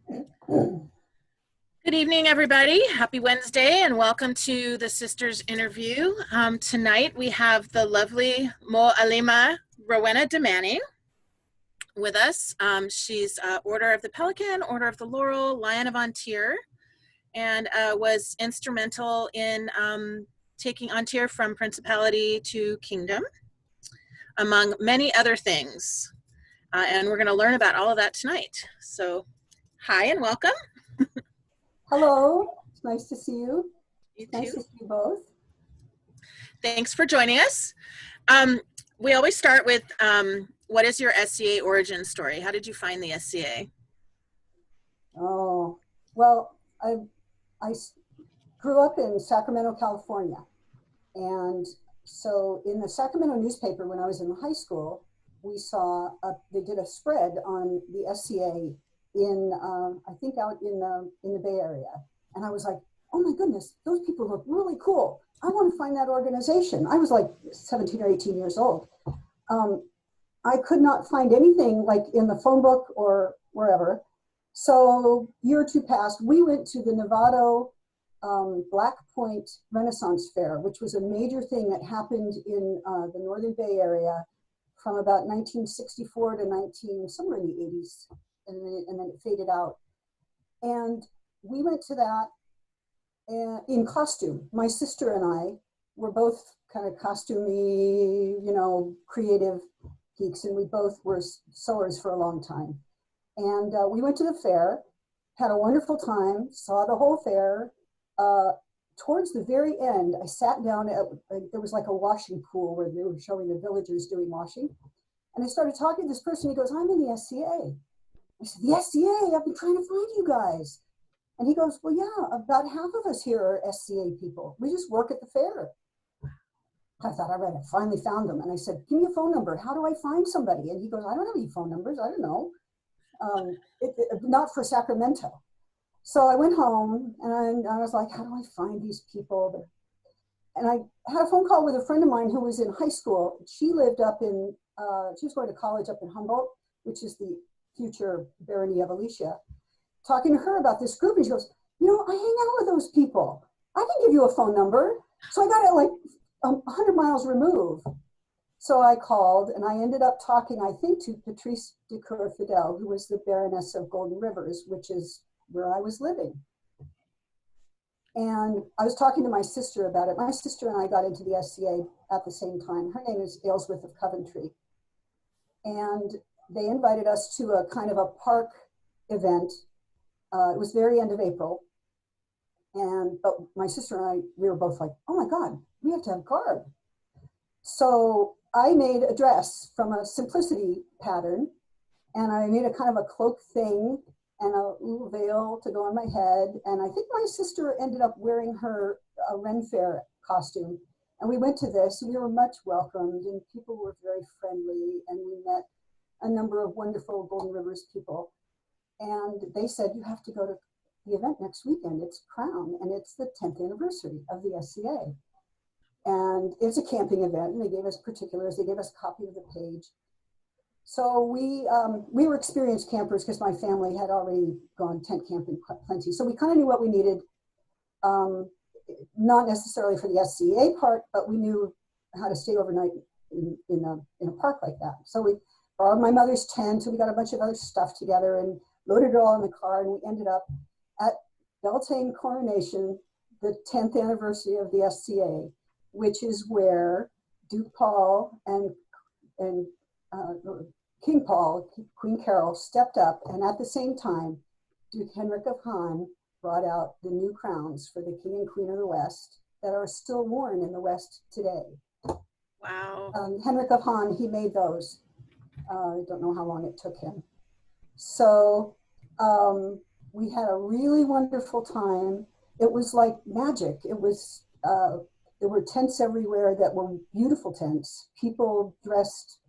Good evening, everybody. Happy Wednesday, and welcome to the Sisters interview. Tonight we have the lovely Mo Alima Rowenna de Manning with us. She's Order of the Pelican, Order of the Laurel, Lion of Antir, and was instrumental in taking Antir from principality to kingdom, among many other things. And we're going to learn about all of that tonight. So, hi and welcome. Hello, it's nice to see you. You too. Nice to see you both. Thanks for joining us. We always start with what is your SCA origin story? How did you find the SCA? Oh, well, I grew up in Sacramento, California. And so in the Sacramento newspaper, when I was in high school, we saw, they did a spread on the SCA in, I think out in the Bay Area. And I was like, oh my goodness, those people look really cool. I want to find that organization. I was like 17 or 18 years old. I could not find anything like in the phone book or wherever. So a year or two passed, we went to the Novato Black Point Renaissance Fair, which was a major thing that happened in the Northern Bay Area from about 1964 to somewhere in the 80s. And then it faded out. And we went to that in costume. My sister and I were both kind of costumey, creative geeks, and we both were sewers for a long time. And we went to the fair, had a wonderful time, saw the whole fair. Towards the very end, I sat down there was like a washing pool where they were showing the villagers doing washing. And I started talking to this person. He goes, I'm in the SCA. I said, the SCA, I've been trying to find you guys. And he goes, well, yeah, about half of us here are SCA people. We just work at the fair. I thought, all right, I finally found them. And I said, give me a phone number. How do I find somebody? And he goes, I don't have any phone numbers. I don't know. Not for Sacramento. So I went home and I was like, how do I find these people? And I had a phone call with a friend of mine who was in high school. She lived up in, she was going to college up in Humboldt, which is the future barony of Alicia, talking to her about this group. And she goes, I hang out with those people. I can give you a phone number. So I got it like 100 miles removed. So I called and I ended up talking, I think, to Patrice de Coeur-Fidel, who was the Baroness of Golden Rivers, which is where I was living. And I was talking to my sister about it. My sister and I got into the SCA at the same time. Her name is Aylesworth of Coventry. And they invited us to a kind of a park event. It was very end of April. But my sister and I, we were both like, oh my God, we have to have garb. So I made a dress from a simplicity pattern, and I made a kind of a cloak thing and a little veil to go on my head. And I think my sister ended up wearing her Ren Fair costume. And we went to this, and we were much welcomed, and people were very friendly, and we met a number of wonderful Golden Rivers people. And they said, you have to go to the event next weekend. It's Crown, and it's the 10th anniversary of the SCA. And it's a camping event, and they gave us particulars. They gave us a copy of the page. So we were experienced campers because my family had already gone tent camping plenty. So we kind of knew what we needed, not necessarily for the SCA part, but we knew how to stay overnight in a park like that. So we borrowed my mother's tent, and we got a bunch of other stuff together and loaded it all in the car, and we ended up at Beltane Coronation, the 10th anniversary of the SCA, which is where Duke Paul and King Paul, Queen Carol stepped up, and at the same time, Duke Henrik of Hahn brought out the new crowns for the King and Queen of the West that are still worn in the West today. Wow. Henrik of Hahn, he made those. I don't know how long it took him. So we had a really wonderful time. It was like magic. It was, there were tents everywhere that were beautiful tents. People dressed,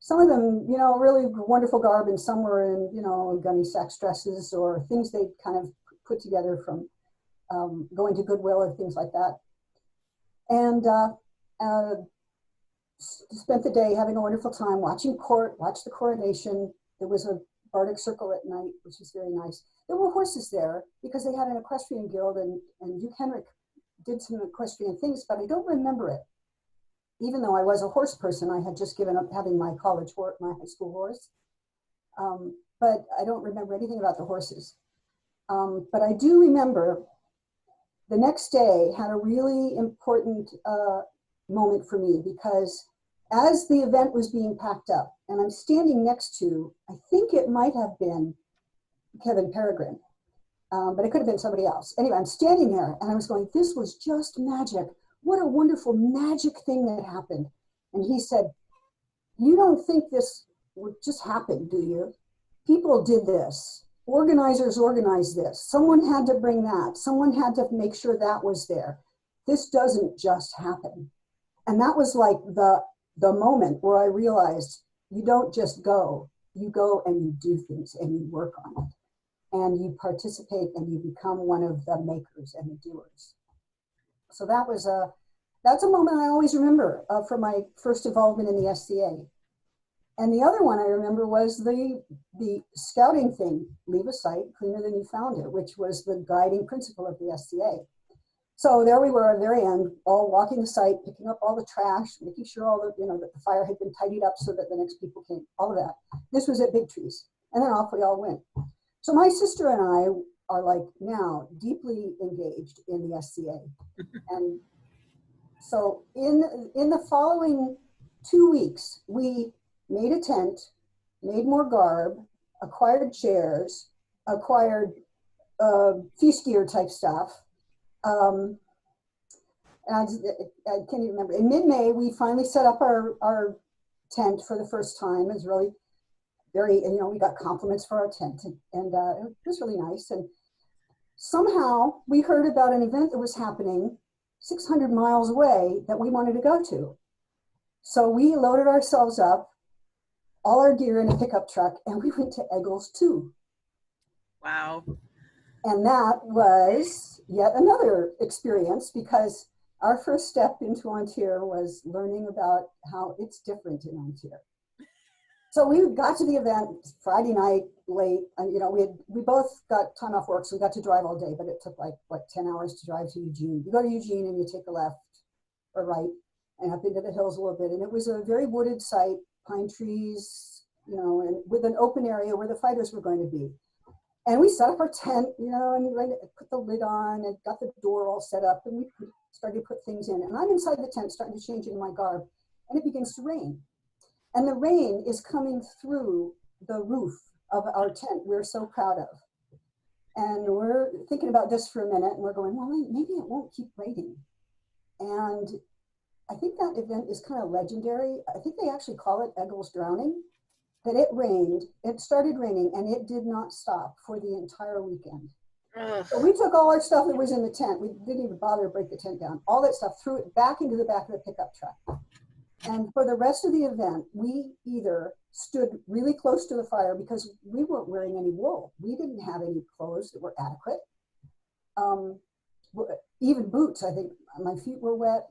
some of them, really wonderful garb, and some were in, gunny sack dresses or things they kind of put together from going to Goodwill or things like that. And spent the day having a wonderful time watching watched the coronation. There was a Bardic Circle at night, which was very nice. There were horses there because they had an equestrian guild, and Duke Henrik did some equestrian things, but I don't remember it. Even though I was a horse person, I had just given up having my college horse, my high school horse. But I don't remember anything about the horses. But I do remember the next day had a really important moment for me, because as the event was being packed up, and I'm standing next to, I think it might have been Kevin Peregrine, but it could have been somebody else. Anyway, I'm standing there and I was going, this was just magic. What a wonderful magic thing that happened. And he said, you don't think this would just happen, do you? People did this. Organizers organized this. Someone had to bring that. Someone had to make sure that was there. This doesn't just happen. And that was like the moment where I realized you don't just go. You go and you do things and you work on it. And you participate and you become one of the makers and the doers. So that's a moment I always remember from my first involvement in the SCA. And the other one I remember was the scouting thing, leave a site cleaner than you found it, which was the guiding principle of the SCA. So there we were at the very end, all walking the site, picking up all the trash, making sure all the, that the fire had been tidied up so that the next people came, all of that. This was at Big Trees. And then off we all went. So my sister and I are like now deeply engaged in the SCA. And so in the following 2 weeks, we made a tent, made more garb, acquired chairs, acquired feast gear type stuff. And I can't even remember. In mid-May, we finally set up our tent for the first time. It was really very, we got compliments for our tent, and it was really nice. And somehow we heard about an event that was happening 600 miles away that we wanted to go to. So we loaded ourselves up, all our gear in a pickup truck, and we went to Eggles too. Wow. And that was yet another experience, because our first step into Ontario was learning about how it's different in Ontario. So we got to the event Friday night late, and we both got time off work, so we got to drive all day, but it took 10 hours to drive to Eugene. You go to Eugene and you take a left or right and up into the hills a little bit, and it was a very wooded site, pine trees, and with an open area where the fighters were going to be. And we set up our tent, and we put the lid on and got the door all set up, and we started to put things in. And I'm inside the tent starting to change into my garb, and it begins to rain. And the rain is coming through the roof of our tent we're so proud of. And we're thinking about this for a minute, and we're going, well, maybe it won't keep raining. And I think that event is kind of legendary. I think they actually call it Eggles Drowning. That it rained, it started raining, and it did not stop for the entire weekend. Ugh. So we took all our stuff that was in the tent. We didn't even bother to break the tent down. All that stuff, threw it back into the back of the pickup truck. And for the rest of the event, we either stood really close to the fire because we weren't wearing any wool. We didn't have any clothes that were adequate. Even boots, I think my feet were wet,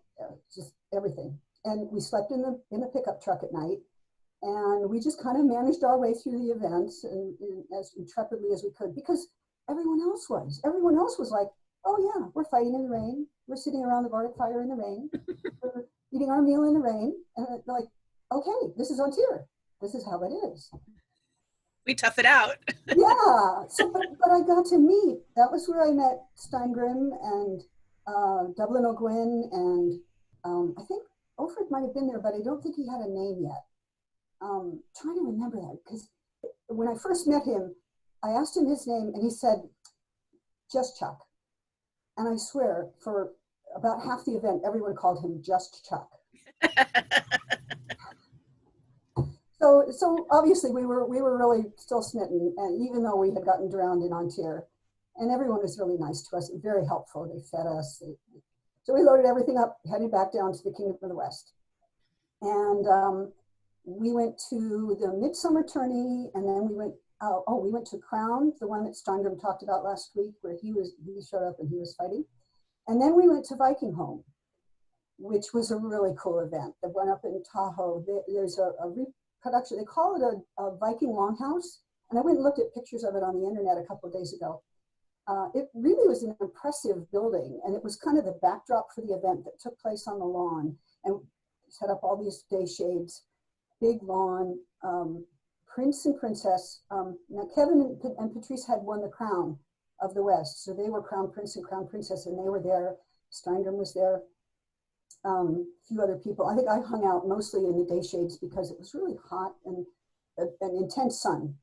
just everything. And we slept in the pickup truck at night. And we just kind of managed our way through the events and as intrepidly as we could, because everyone else was. Everyone else was like, oh yeah, we're fighting in the rain. We're sitting around the Bardic fire in the rain. We're eating our meal in the rain. And they're like, okay, this is Ontario. This is how it is. We tough it out. Yeah. So, but I got to meet, that was where I met Steingrim and Dublin O'Gwyn, and I think Ofred might have been there, but I don't think he had a name yet. Trying to remember that, because when I first met him, I asked him his name and he said, just Chuck. And I swear, for about half the event, everyone called him just Chuck. So obviously we were really still smitten, and even though we had gotten drowned in Ontario, and everyone was really nice to us, very helpful. They fed us. So we loaded everything up, headed back down to the Kingdom of the West. And we went to the Midsummer Tourney, and then we went to Crown, the one that Steingrim talked about last week, where he showed up and he was fighting. And then we went to Viking Home, which was a really cool event that went up in Tahoe. There's a reproduction, they call it a Viking longhouse, And I went and looked at pictures of it on the internet a couple of days ago. It really was an impressive building, and it was kind of the backdrop for the event that took place on the lawn, and set up all these day shades, big lawn, prince and princess. Now Kevin and Patrice had won the crown of the West, so they were crown prince and crown princess, and they were there. Steindrum was there, a few other people. I think I hung out mostly in the day shades because it was really hot and an intense sun.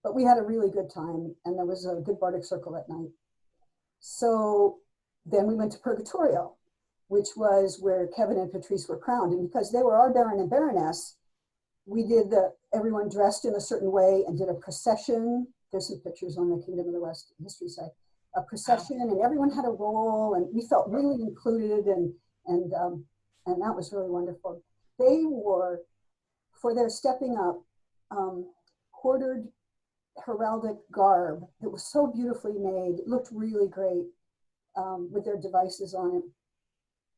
But we had a really good time, and there was a good Bardic circle at night. So then we went to Purgatorio, which was where Kevin and Patrice were crowned. And because they were our Baron and Baroness, we did everyone dressed in a certain way and did a procession. There's some pictures on the Kingdom of the West history site. A procession, and everyone had a role, and we felt really included, and that was really wonderful. They wore, for their stepping up, quartered heraldic garb that was so beautifully made. It looked really great with their devices on it.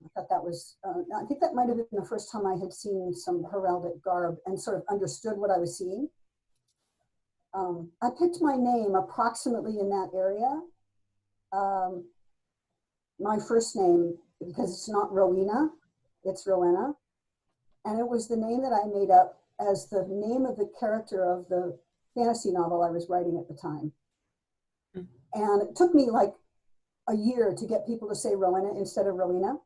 I thought that was, I think that might have been the first time I had seen some heraldic garb and sort of understood what I was seeing. I picked my name approximately in that area. My first name, because it's not Rowena, it's Rowenna. And it was the name that I made up as the name of the character of the fantasy novel I was writing at the time. And it took me like a year to get people to say Rowenna instead of Rowena.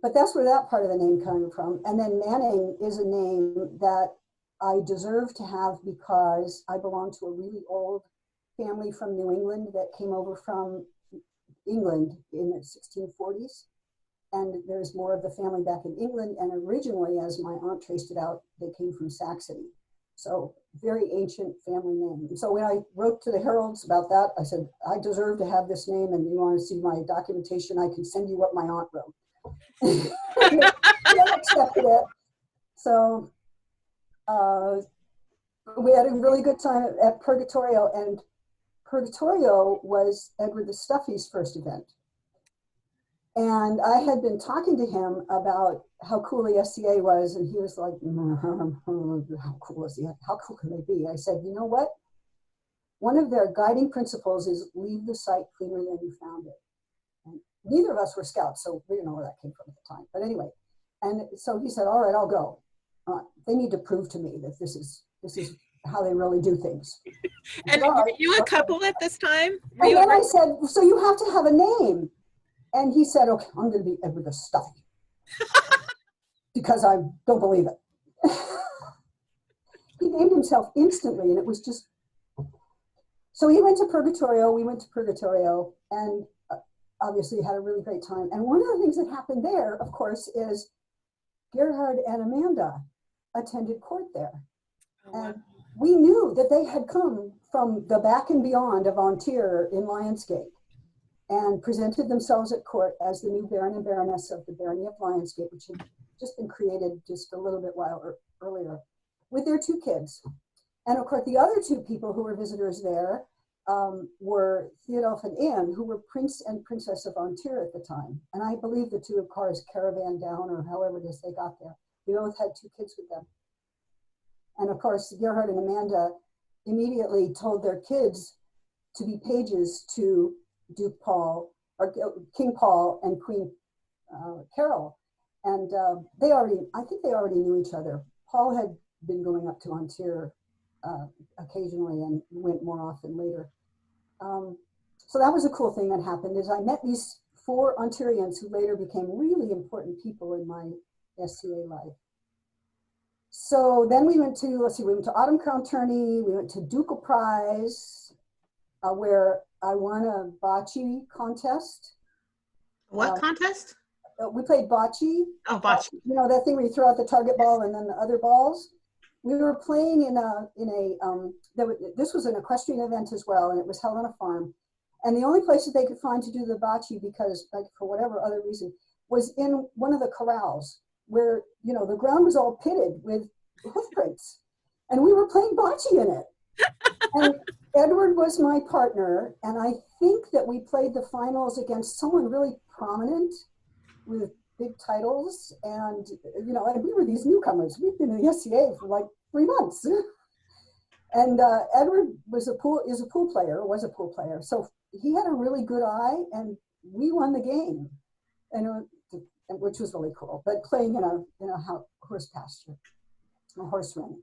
But that's where that part of the name came from. And then Manning is a name that I deserve to have because I belong to a really old family from New England that came over from England in the 1640s. And there's more of the family back in England. And originally, as my aunt traced it out, they came from Saxony. So very ancient family name. And so when I wrote to the heralds about that, I said, I deserve to have this name, and you want to see my documentation, I can send you what my aunt wrote. They accepted it. So we had a really good time at Purgatorio, and Purgatorio was Edward the Stuffy's first event. And I had been talking to him about how cool the SCA was, and he was like, how cool is he? How cool can they be? I said, you know what? One of their guiding principles is leave the site cleaner than you found it. And neither of us were scouts, so we didn't know where that came from at the time. But anyway, and so he said, all right, I'll go. They need to prove to me that this is how they really do things. And said, were you a couple at this time? And then I said, so you have to have a name. And he said, okay, I'm going to be Edward the Stuffy. Because I don't believe it. He named himself instantly, and it was just. So he went to Purgatorio, we went to Purgatorio, and obviously had a really great time. And one of the things that happened there, of course, is Gerhard and Amanda attended court there. And we knew that they had come from the back and beyond of Antir in Lionsgate and presented themselves at court as the new Baron and Baroness of the Barony of Lionsgate, which had just been created just a little bit while earlier, with their two kids. And of course, the other two people who were visitors there were Theodulf and Anne, who were Prince and Princess of Antir at the time. And I believe the two cars caravan down, or however it is they got there. They both had two kids with them. And of course, Gerhard and Amanda immediately told their kids to be pages to Duke Paul, or King Paul and Queen Carol. And I think they already knew each other. Paul had been going up to Antir occasionally and went more often later. So that was a cool thing that happened, is I met these 4 Ontarians who later became really important people in my SCA life. So then we went to, we went to Autumn Crown Tourney, we went to Ducal Prize, where I won a bocce contest. What contest? We played bocce. Oh, bocce. You know, that thing where you throw out the target ball and then the other balls. We were playing this was an equestrian event as well, and it was held on a farm. And the only place that they could find to do the bocce, because like for whatever other reason, was in one of the corrals where, you know, the ground was all pitted with hoof prints. And we were playing bocce in it. And Edward was my partner, and I think that we played the finals against someone really prominent with big titles, and you know, and we were these newcomers. We've been in the SCA for like 3 months. And Edward is a pool player. So he had a really good eye, and we won the game, and which was really cool. But playing in a horse pasture, a horse ring,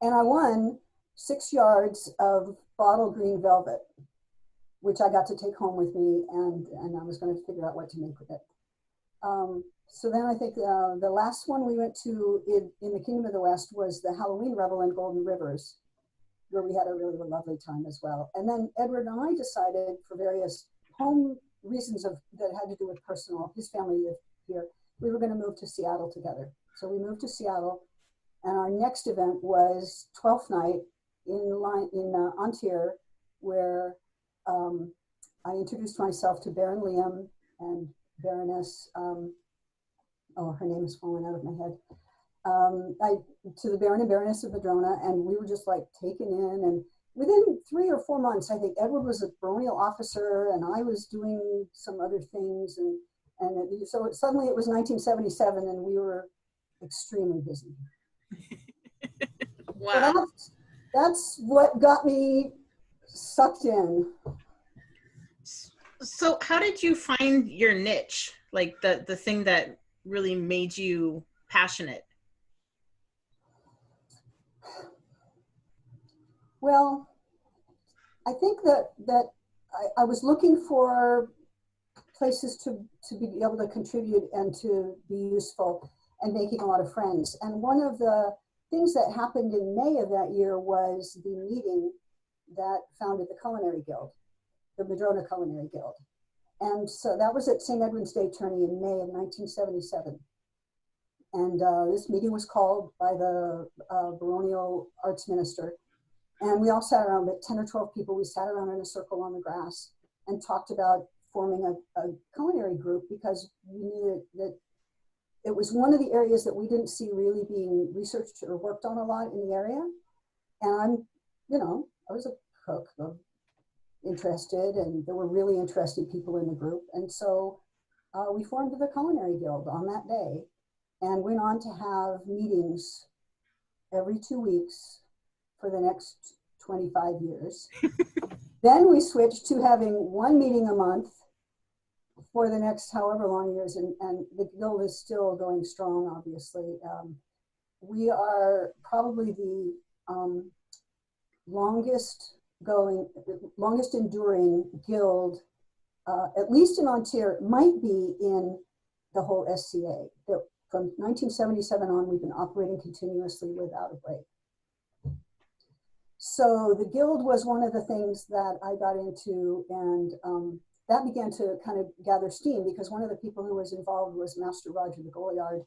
and I won 6 yards of bottle green velvet, which I got to take home with me, and I was going to figure out what to make with it. So then I think the last one we went to in the Kingdom of the West was the Halloween Revel in Golden Rivers, where we had a really lovely time as well. And then Edward and I decided, for various home reasons that had to do with personal, his family lived here, we were going to move to Seattle together. So we moved to Seattle, and our next event was 12th night in Antir, where I introduced myself to Baron Liam and Baroness, her name is falling out of my head, to the Baron and Baroness of Madrona, and we were just like taken in. And within 3 or 4 months, I think Edward was a baronial officer, and I was doing some other things, and so suddenly it was 1977, and we were extremely busy. Wow. So that's what got me sucked in. So how did you find your niche? Like the thing that really made you passionate? Well, I think that I was looking for places to be able to contribute and to be useful and making a lot of friends. And one of the things that happened in May of that year was the meeting that founded the Culinary Guild, the Madrona Culinary Guild. And so that was at St. Edward's Day tourney in May of 1977. And this meeting was called by the baronial arts minister. And we all sat around, but 10 or 12 people, we sat around in a circle on the grass and talked about forming a culinary group, because we knew that it was one of the areas that we didn't see really being researched or worked on a lot in the area. And I was a cook, interested, and there were really interested people in the group. And so we formed the Culinary Guild on that day and went on to have meetings every 2 weeks for the next 25 years. Then we switched to having one meeting a month for the next however long years, and the guild is still going strong, obviously. We are probably the longest enduring guild, at least in Ontario, might be in the whole SCA. From 1977 on, we've been operating continuously without a break. So the guild was one of the things that I got into, and that began to kind of gather steam, because one of the people who was involved was Master Roger the Goliard,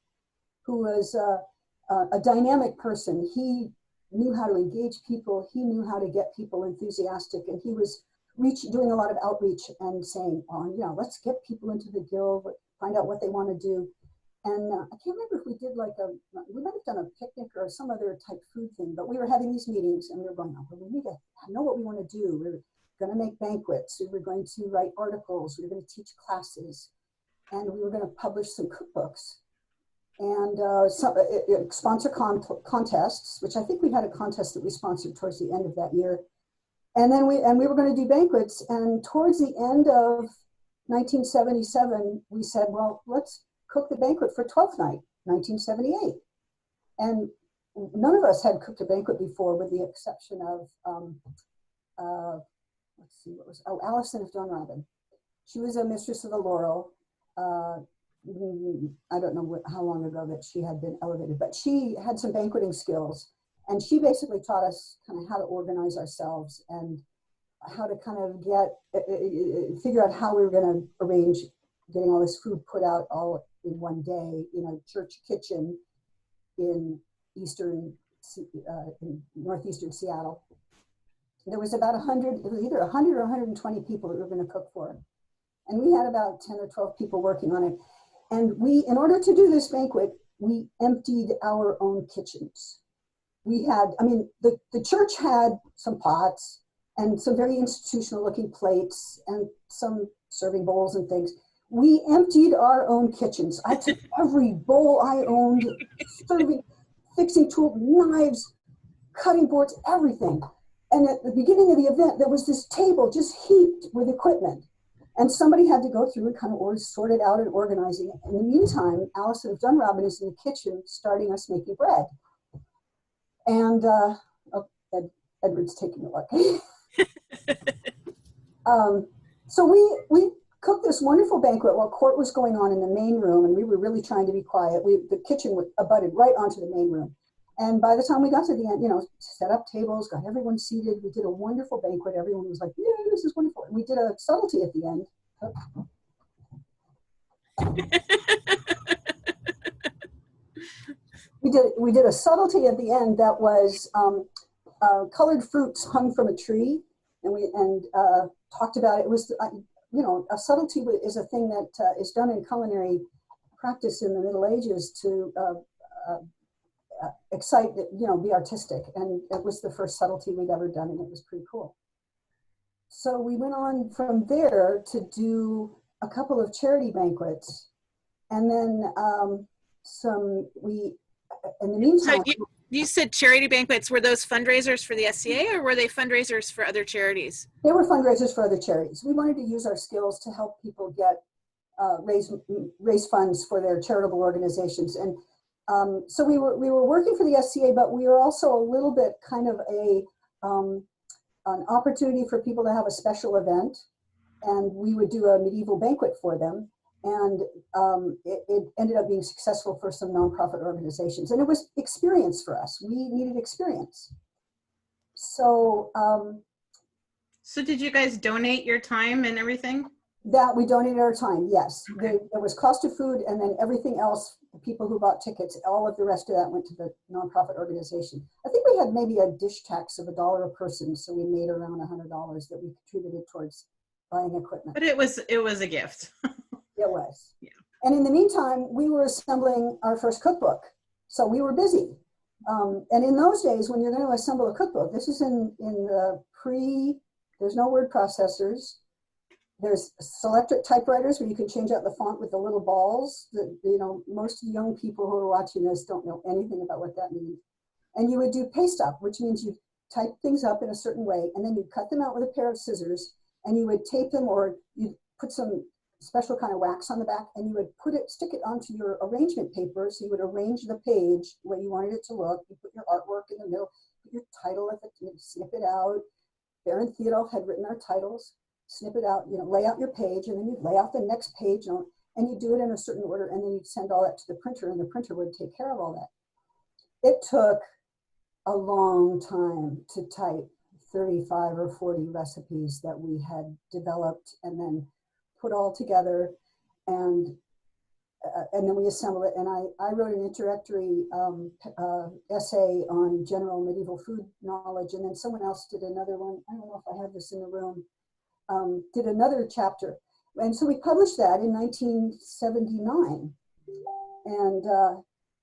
who was a dynamic person. He knew how to engage people. He knew how to get people enthusiastic, and he was doing a lot of outreach and saying, let's get people into the guild, find out what they want to do. And I can't remember if we did we might have done a picnic or some other type food thing, but we were having these meetings and we were going, we need to know what we want to do. We're going to make banquets. We were going to write articles. We were going to teach classes, and we were going to publish some cookbooks and sponsor contests, which I think we had a contest that we sponsored towards the end of that year. And then we were going to do banquets. And towards the end of 1977, we said, well, let's cook the banquet for 12th night, 1978. And none of us had cooked a banquet before, with the exception of, Alison of Dunrobin. She was a mistress of the Laurel. I don't know how long ago that she had been elevated, but she had some banqueting skills. And she basically taught us kind of how to organize ourselves and how to kind of figure out how we were going to arrange getting all this food put out all in one day in a church kitchen in northeastern Seattle. There was about 100, it was either 100 or 120 people that we were going to cook for. And we had about 10 or 12 people working on it. And in order to do this banquet, we emptied our own kitchens. We had, the church had some pots and some very institutional looking plates and some serving bowls and things. We emptied our own kitchens. I took every bowl I owned, serving, fixing tools, knives, cutting boards, everything. And at the beginning of the event, there was this table just heaped with equipment. And somebody had to go through and kind of sort it out and organizing it. In the meantime, Allison Dunrobin is in the kitchen starting us making bread. And Edward's taking a look. So we cooked this wonderful banquet while court was going on in the main room, and we were really trying to be quiet. The kitchen abutted right onto the main room. And by the time we got to the end, set up tables, got everyone seated. We did a wonderful banquet. Everyone was like, "Yeah, this is wonderful." And we did a subtlety at the end. We did a subtlety at the end that was colored fruits hung from a tree, and we talked about it. It was a subtlety is a thing that is done in culinary practice in the Middle Ages to excite, be artistic, and it was the first subtlety we'd ever done, and it was pretty cool. So we went on from there to do a couple of charity banquets, and then in the meantime. So you said charity banquets. Were those fundraisers for the SCA, or were they fundraisers for other charities? They were fundraisers for other charities. We wanted to use our skills to help people get raise funds for their charitable organizations, and so we were working for the SCA, but we were also a little bit kind of an opportunity for people to have a special event, and we would do a medieval banquet for them. And it ended up being successful for some nonprofit organizations. And it was experience for us. We needed experience. So so did you guys donate your time and everything? That we donated our time, yes. Okay. There was cost of food, and then everything else, the people who bought tickets, all of the rest of that went to the nonprofit organization. I think we had maybe a dish tax of $1 a person, so we made around $100 that we contributed towards buying equipment. But it was a gift. It was. Yeah. And in the meantime, we were assembling our first cookbook. So we were busy. And in those days, when you're going to assemble a cookbook, this is in the there's no word processors. There's selectric typewriters where you can change out the font with the little balls. Most young people who are watching this don't know anything about what that means. And you would do paste up, which means you type things up in a certain way, and then you cut them out with a pair of scissors, and you would tape them, or you'd put some special kind of wax on the back, and you would stick it onto your arrangement paper. So you would arrange the page the way you wanted it to look. You put your artwork in the middle, put your title at the, snip it out. Baron Theodulf had written our titles. Snip it out, lay out your page, and then you lay out the next page, and you do it in a certain order, and then you'd send all that to the printer, and the printer would take care of all that. It took a long time to type 35 or 40 recipes that we had developed and then put all together, and then we assembled it. And I wrote an introductory essay on general medieval food knowledge, and then someone else did another one. I don't know if I have this in the room. Did another chapter. And so we published that in 1979. And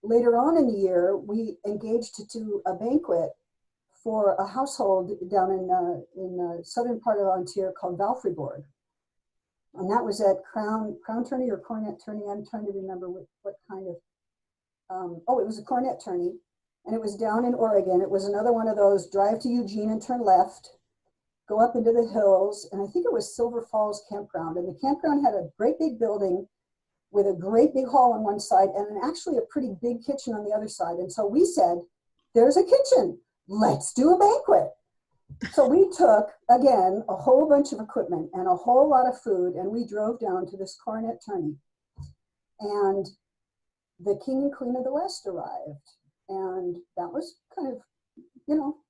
later on in the year, we engaged to do a banquet for a household down in the southern part of Ontario called Valfribourg. And that was at Crown Tourney or Cornet Tourney. I'm trying to remember what kind of, it was a Cornet Tourney. And it was down in Oregon. It was another one of those drive to Eugene and turn left, go up into the hills, and I think it was Silver Falls Campground. And the campground had a great big building with a great big hall on one side and actually a pretty big kitchen on the other side. And so we said, there's a kitchen, let's do a banquet. So we took, again, a whole bunch of equipment and a whole lot of food, and we drove down to this Cornet Tourney. And the King and Queen of the West arrived. And that was kind of,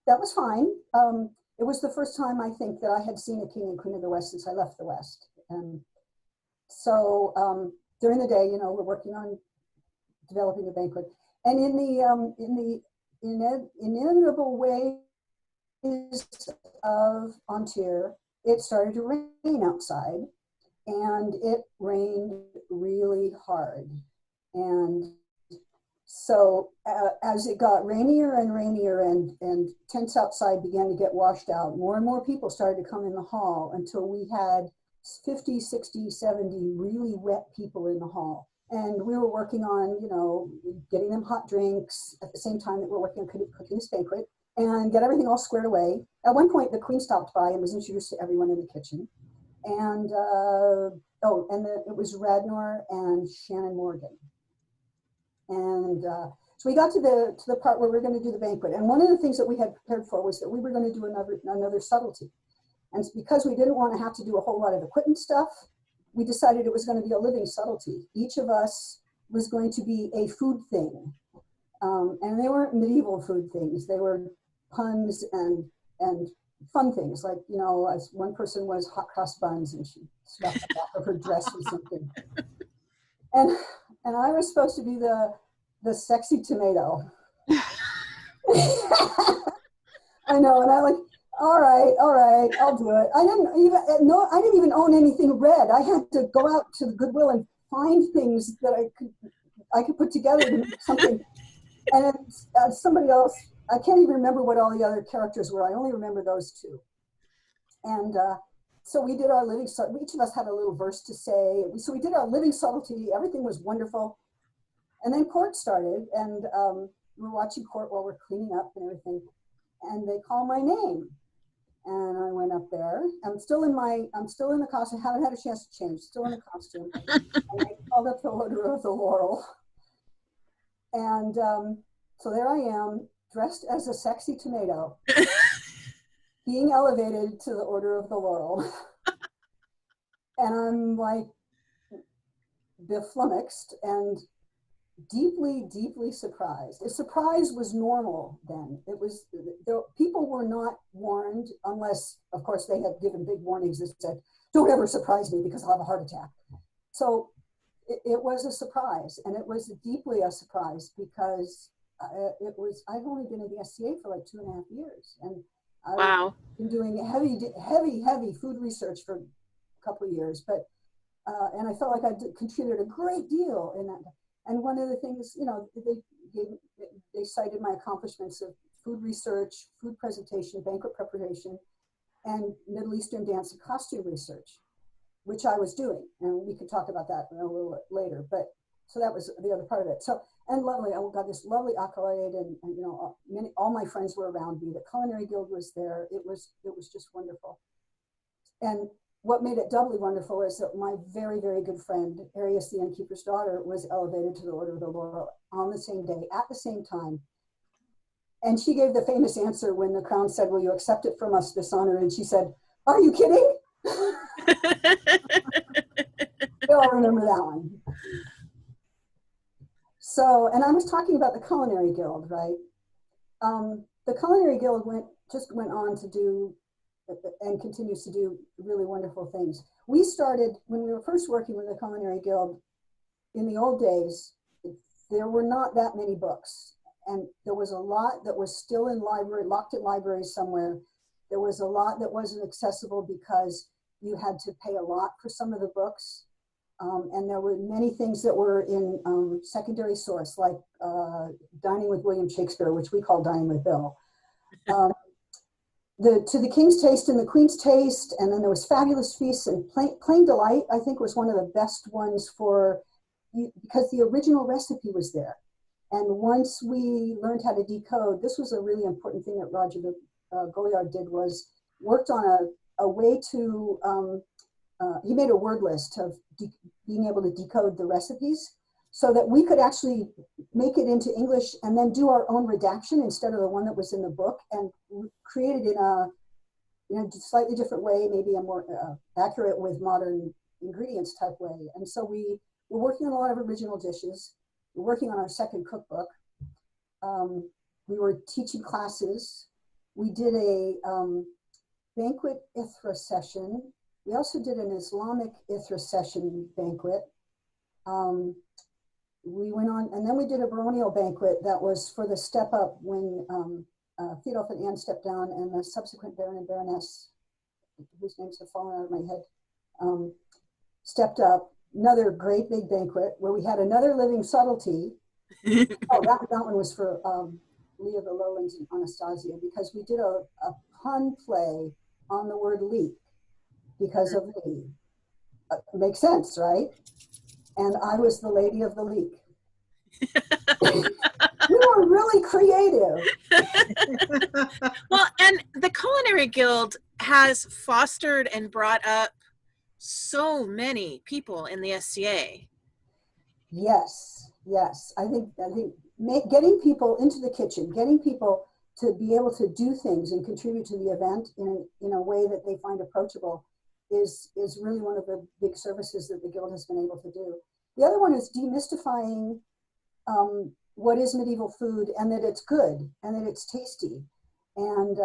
that was fine. It was the first time, I think, that I had seen a King and Queen of the West since I left the West. And so during the day, we're working on developing the banquet. And in the inevitable ways of Ontario, it started to rain outside, and it rained really hard. And so as it got rainier and rainier, and tents outside began to get washed out, more and more people started to come in the hall until we had 50, 60, 70 really wet people in the hall. And we were working on, getting them hot drinks at the same time that we're working on cooking this banquet. and get everything all squared away. At one point, the Queen stopped by and was introduced to everyone in the kitchen. And it was Radnor and Shannon Morgan. And so we got to the part where we were going to do the banquet. And one of the things that we had prepared for was that we were going to do another subtlety. And because we didn't want to have to do a whole lot of equipment stuff, we decided it was going to be a living subtlety. Each of us was going to be a food thing. And they weren't medieval food things. They were puns and fun things, like, you know, as one person was hot cross buns and she stuffed the back of her dress with something. And I was supposed to be the sexy tomato. I know, and I like, all right, I'll do it. I didn't even own anything red. I had to go out to the Goodwill and find things that I could put together to make something. And somebody else, I can't even remember what all the other characters were. I only remember those two. And so we did our living, each of us had a little verse to say. So we did our living subtlety. Everything was wonderful. And then court started, and we were watching court while we're cleaning up and everything. And they called my name. And I went up there. I'm still in the costume. Haven't had a chance to change. Still in the costume. And they called up the Order of the Laurel. And so there I am, dressed as a sexy tomato, being elevated to the Order of the Laurel. And I'm like flummoxed and deeply, deeply surprised. The surprise was normal then. People were not warned, unless, of course, they had given big warnings that said, don't ever surprise me because I'll have a heart attack. So it was a surprise, and it was deeply a surprise because I've only been in the SCA for like 2.5 years, and I've been doing heavy food research for a couple of years, but and I felt like I contributed a great deal in that. And one of the things, you know, they cited my accomplishments of food research, food presentation, banquet preparation, and Middle Eastern dance and costume research, which I was doing. And we could talk about that a little later. But so that was the other part of it. So, and lovely, I got this lovely accolade, and you know, all my friends were around me. The Culinary Guild was there. It was just wonderful. And what made it doubly wonderful is that my very, very good friend, Arius, the innkeeper's daughter, was elevated to the Order of the Laurel on the same day, at the same time. And she gave the famous answer when the crown said, will you accept it from us, this honor? And she said, are you kidding? We all remember that one. So, and I was talking about the Culinary Guild, right? The Culinary Guild just went on to do and continues to do really wonderful things. We started, when we were first working with the Culinary Guild, in the old days, there were not that many books. And there was a lot that was still in locked in libraries somewhere. There was a lot that wasn't accessible because you had to pay a lot for some of the books. And there were many things that were in secondary source, like Dining with William Shakespeare, which we call Dining with Bill. To the King's Taste and the Queen's Taste, and then there was Fabulous Feasts, and Plain Delight, I think, was one of the best ones because the original recipe was there. And once we learned how to decode, this was a really important thing that Roger Goliard did, was worked on a way to, he made a word list of being able to decode the recipes so that we could actually make it into English and then do our own redaction instead of the one that was in the book, and create it in a slightly different way, maybe a more accurate with modern ingredients type way. And so we were working on a lot of original dishes. We're working on our second cookbook. We were teaching classes. We did a banquet Ithra session. We also did an Islamic Ithra session banquet. We went on, and then we did a baronial banquet that was for the step up when Theodulf and Anne stepped down, and the subsequent Baron and Baroness, whose names have fallen out of my head, stepped up. Another great big banquet where we had another living subtlety. That one was for Leah of the Lowlands and Anastasia, because we did a pun play on the word leek because of Lee. Makes sense, right? And I was the Lady of the Leek. We were really creative. Well, and the Culinary Guild has fostered and brought up so many people in the SCA. Yes, yes. I think getting people into the kitchen, getting people to be able to do things and contribute to the event in a way that they find approachable is really one of the big services that the Guild has been able to do. The other one is demystifying what is medieval food, and that it's good and that it's tasty. And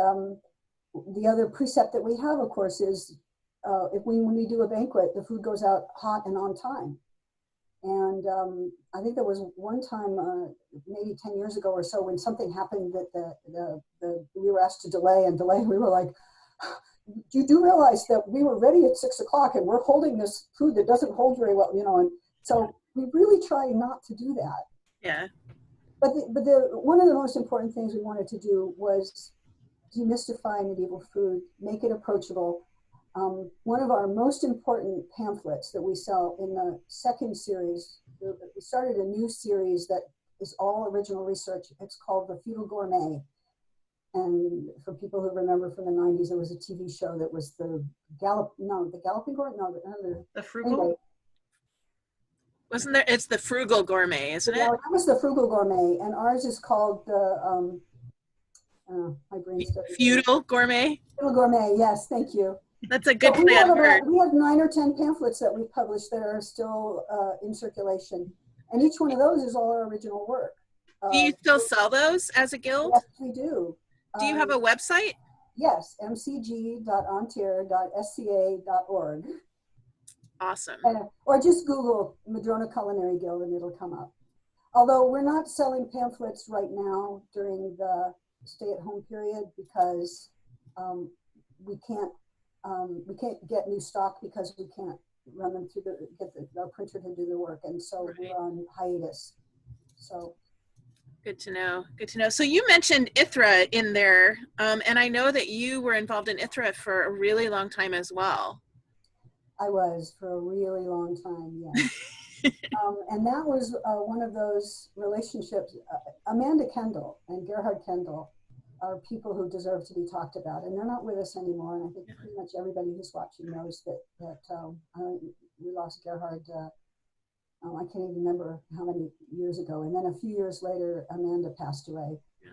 the other precept that we have, of course, is when we do a banquet, the food goes out hot and on time. And I think there was one time, maybe 10 years ago or so, when something happened that we were asked to delay. We were like, you do realize that we were ready at 6 o'clock and we're holding this food that doesn't hold very well, and so we really try not to do that. Yeah. But one of the most important things we wanted to do was demystify medieval food, make it approachable. One of our most important pamphlets that we sell in the second series, we started a new series that is all original research. It's called The Feudal Gourmet. And for people who remember from the 90s, there was a TV show that was the Galloping Gourmet? No, The Frugal? anyway. Wasn't there? It's the Frugal Gourmet, isn't it? Yeah, that was the Frugal Gourmet, and ours is called the, my brain's starting. Feudal Gourmet? Feudal Gourmet, yes, thank you. That's a good plan. We have 9 or 10 pamphlets that we've published that are still in circulation. And each one of those is all our original work. Do you still sell those as a guild? Yes, we do. Do you have a website? Yes, mcg.ontario.sca.org. Awesome. Or just Google Madrona Culinary Guild and it'll come up. Although we're not selling pamphlets right now during the stay-at-home period because we can't get new stock because we can't run them through our printer to do the work, and so right. We're on hiatus. So good to know. Good to know. So you mentioned ITHRA in there, and I know that you were involved in ITHRA for a really long time as well. I was for a really long time, yes. And that was one of those relationships. Amanda Kendall and Gerhard Kendall are people who deserve to be talked about, and they're not with us anymore. And I think pretty much everybody who's watching knows that we lost Gerhard. I can't even remember how many years ago. And then a few years later, Amanda passed away. Yeah.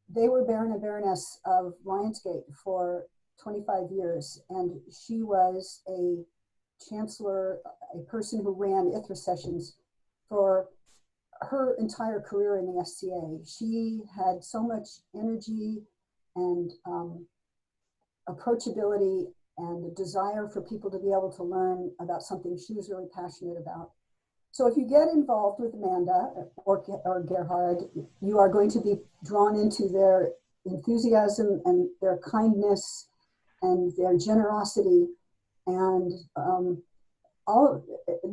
They were Baron and Baroness of Lionsgate for 25 years, and she was a chancellor, a person who ran ITHRA sessions for her entire career in the SCA. She had so much energy and approachability and a desire for people to be able to learn about something she was really passionate about. So if you get involved with Amanda or Gerhard, you are going to be drawn into their enthusiasm and their kindness and their generosity, and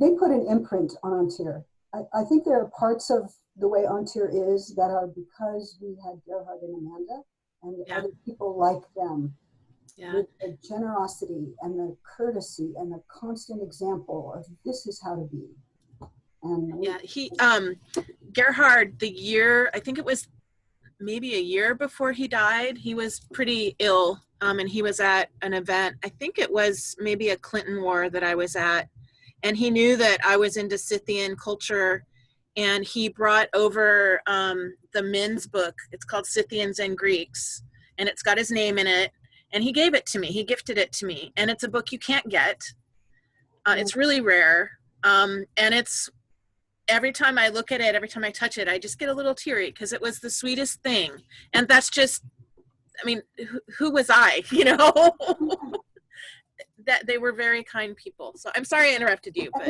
they put an imprint on Ontario. I think there are parts of the way Ontario is that are because we had Gerhard and Amanda and other people like them. Yeah. With the generosity and the courtesy and the constant example of this is how to be. And Gerhard, I think it was maybe a year before he died, he was pretty ill, and he was at an event. I think it was maybe a Clinton War that I was at, and he knew that I was into Scythian culture, and he brought over the Min's book. It's called Scythians and Greeks, and it's got his name in it, and he gave it to me. He gifted it to me, and it's a book you can't get. It's really rare, and it's every time I look at it, every time I touch it, I just get a little teary because it was the sweetest thing. And that's just, I mean, who was I, that they were very kind people. So I'm sorry I interrupted you. But.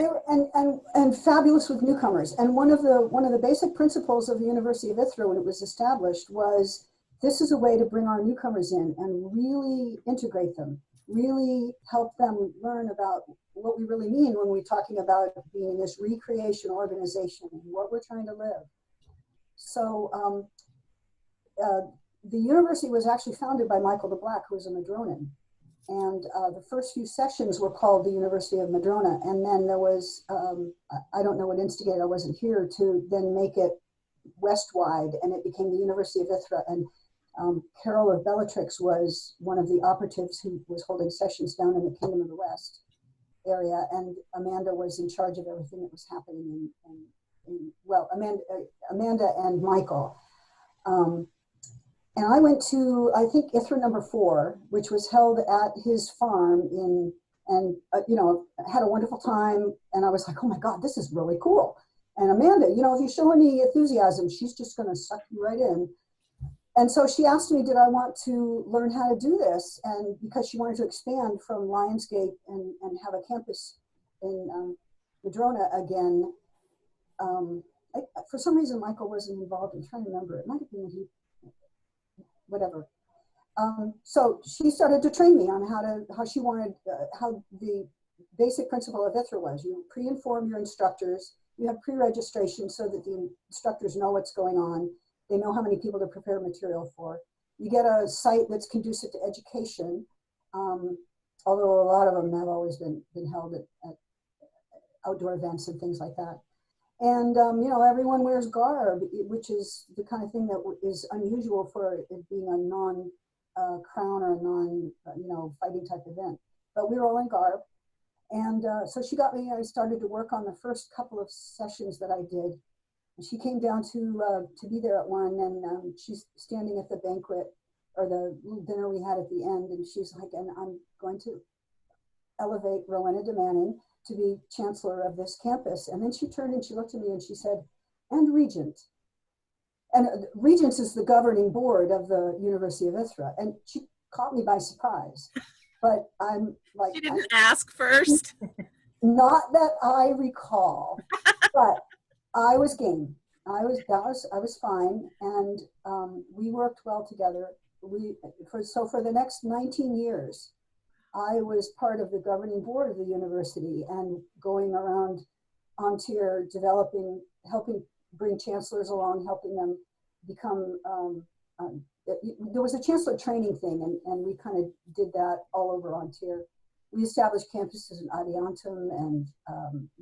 And fabulous with newcomers. And one of the basic principles of the University of ITHRA when it was established was this is a way to bring our newcomers in and really integrate them, really help them learn about what we really mean when we're talking about being this recreation organization and what we're trying to live. So the university was actually founded by Michael the Black, who was a Madronan. And the first few sessions were called the University of Madrona. And then there was, I don't know what instigated, I wasn't here, to then make it westwide, and it became the University of Ithra. And Carol of Bellatrix was one of the operatives who was holding sessions down in the Kingdom of the West area, and Amanda was in charge of everything that was happening well, Amanda and Michael. And I went to, I think, Ithra number 4, which was held at his farm and had a wonderful time. And I was like, oh my God, this is really cool. And Amanda, if you show any enthusiasm, she's just going to suck you right in. And so she asked me, did I want to learn how to do this? And because she wanted to expand from Lionsgate and have a campus in Madrona again. For some reason, Michael wasn't involved. I'm trying to remember. It might have been whatever. So she started to train me on how the basic principle of Ithra was. You pre-inform your instructors. You have pre-registration so that the instructors know what's going on. They know how many people to prepare material for. You get a site that's conducive to education, although a lot of them have always been held at outdoor events and things like that. And, everyone wears garb, which is the kind of thing that is unusual for it being a non-crown or a non-fighting type event. But we were all in garb. And so she got me, I started to work on the first couple of sessions that I did. She came down to be there at one, and she's standing at the banquet or the little dinner we had at the end. And she's like, and I'm going to elevate Rowenna de Manning to be chancellor of this campus. And then she turned and she looked at me and she said, and regent. And regents is the governing board of the University of Ithra. And she caught me by surprise. But I'm like, you didn't ask first. Not that I recall, but I was game. I was fine. And we worked well together. For the next 19 years, I was part of the governing board of the university and going around Ontier, helping bring chancellors along, helping them become, there was a chancellor training thing, and we kind of did that all over Ontier. We established campuses in Adiantum and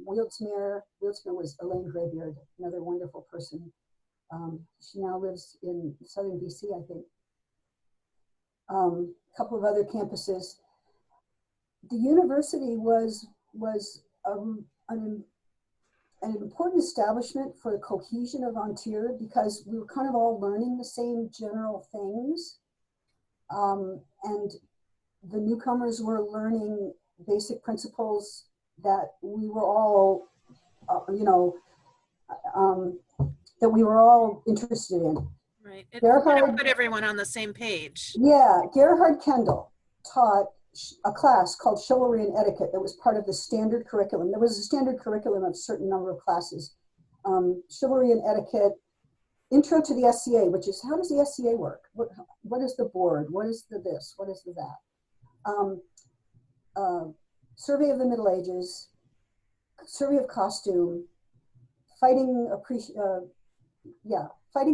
Wheelsmere. Wheelsmere was Elaine Graybeard, another wonderful person. She now lives in southern BC, I think. A couple of other campuses. The university was an important establishment for the cohesion of Ontier because we were kind of all learning the same general things. And the newcomers were learning basic principles that we were all, that we were all interested in. Right. It Gerhard, put everyone on the same page. Yeah, Gerhard Kendall taught a class called Chivalry and Etiquette that was part of the standard curriculum. There was a standard curriculum of a certain number of classes. Chivalry and Etiquette, Intro to the SCA, which is how does the SCA work? What is the board? What is the this? What is the that? Survey of the Middle Ages, Survey of Costume, Fighting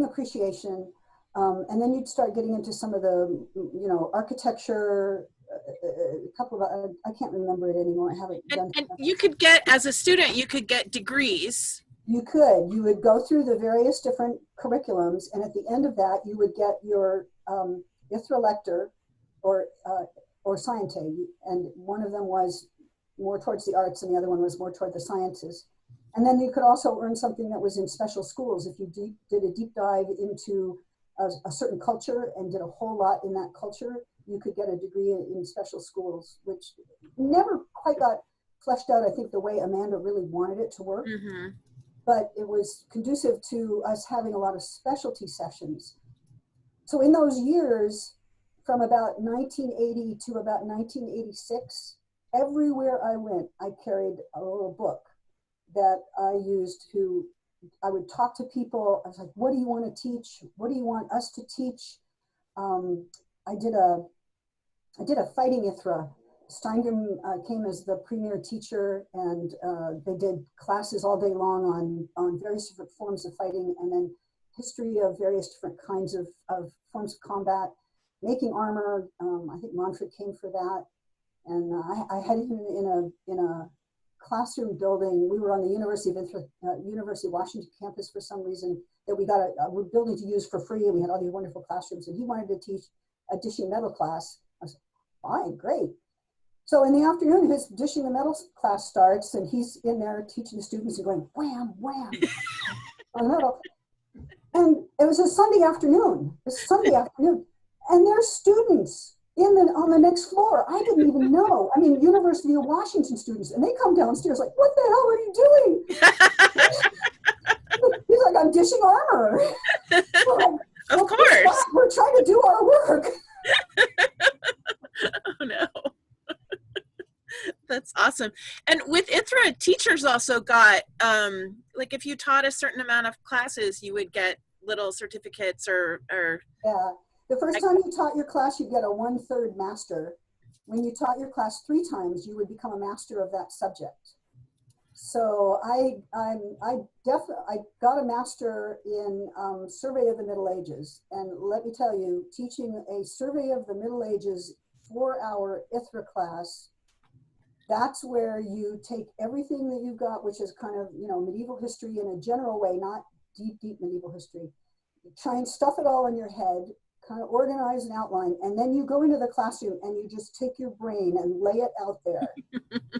Appreciation, and then you'd start getting into some of the, architecture, a couple of, I can't remember it anymore. I haven't done. And you could get, as a student, you could get degrees. You would go through the various different curriculums, and at the end of that, you would get your Ithra Lector or Sciente, and one of them was more towards the arts, and the other one was more toward the sciences. And then you could also earn something that was in special schools. If you did a deep dive into a certain culture and did a whole lot in that culture, you could get a degree in special schools, which never quite got fleshed out, I think, the way Amanda really wanted it to work. Mm-hmm. But it was conducive to us having a lot of specialty sessions. So in those years, from about 1980 to about 1986, everywhere I went, I carried a little book that I used I would talk to people. I was like, what do you want to teach? What do you want us to teach? I did a Fighting Ithra. Steingrim came as the premier teacher, and they did classes all day long on various different forms of fighting, and then history of various different kinds of forms of combat, making armor. I think Montfort came for that, and I had him in a classroom building. We were on the University of Washington campus for some reason. that we got a building to use for free, and we had all these wonderful classrooms, and he wanted to teach a dishing metal class. I said, fine, great. So in the afternoon, his dishing the metal class starts, and he's in there teaching the students and going wham, wham on metal. And it was a Sunday afternoon. And there's students on the next floor. I didn't even know. I mean, University of Washington students, and they come downstairs like, what the hell are you doing? He's like, I'm dishing armor. Of course. We're trying to do our work. Oh no. That's awesome. And with ITHRA, teachers also got, like if you taught a certain amount of classes, you would get little certificates or Yeah. The first time you taught your class, you get a 1/3 master. When you taught your class 3 times, you would become a master of that subject. So I got a master in Survey of the Middle Ages. And let me tell you, teaching a Survey of the Middle Ages 4-hour ITHRA class, that's where you take everything that you've got, which is kind of, medieval history in a general way, not deep medieval history. You try and stuff it all in your head, kind of organize and outline, and then you go into the classroom and you just take your brain and lay it out there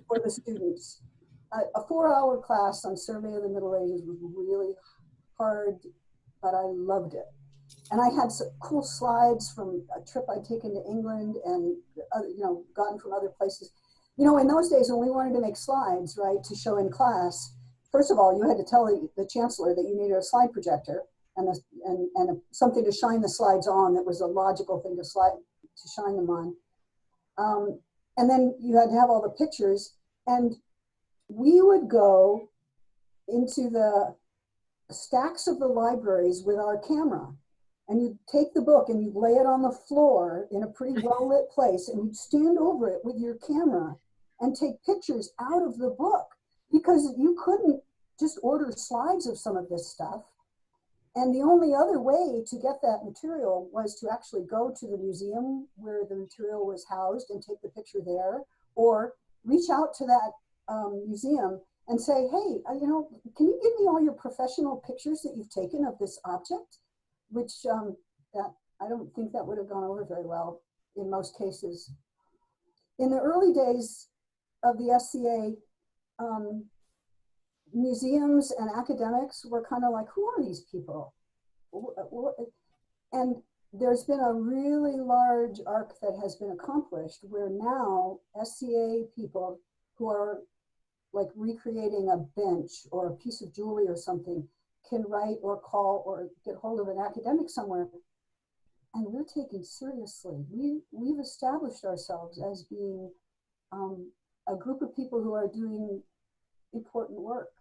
for the students. A 4-hour class on Survey of the Middle Ages was really hard, but I loved it. And I had some cool slides from a trip I'd taken to England and, gotten from other places. In those days when we wanted to make slides, right, to show in class, first of all, you had to tell the chancellor that you needed a slide projector and something to shine the slides on that was a logical thing to shine them on. And then you had to have all the pictures. And we would go into the stacks of the libraries with our camera. And you'd take the book and you'd lay it on the floor in a pretty well-lit place, and you'd stand over it with your camera and take pictures out of the book, because you couldn't just order slides of some of this stuff. And the only other way to get that material was to actually go to the museum where the material was housed and take the picture there, or reach out to that museum and say, hey, can you give me all your professional pictures that you've taken of this object? Which I don't think that would have gone over very well in most cases. In the early days of the SCA, museums and academics were kind of like, who are these people? And there's been a really large arc that has been accomplished where now SCA people who are like recreating a bench or a piece of jewelry or something can write or call or get hold of an academic somewhere, and we're taken seriously. We've established ourselves as being a group of people who are doing important work.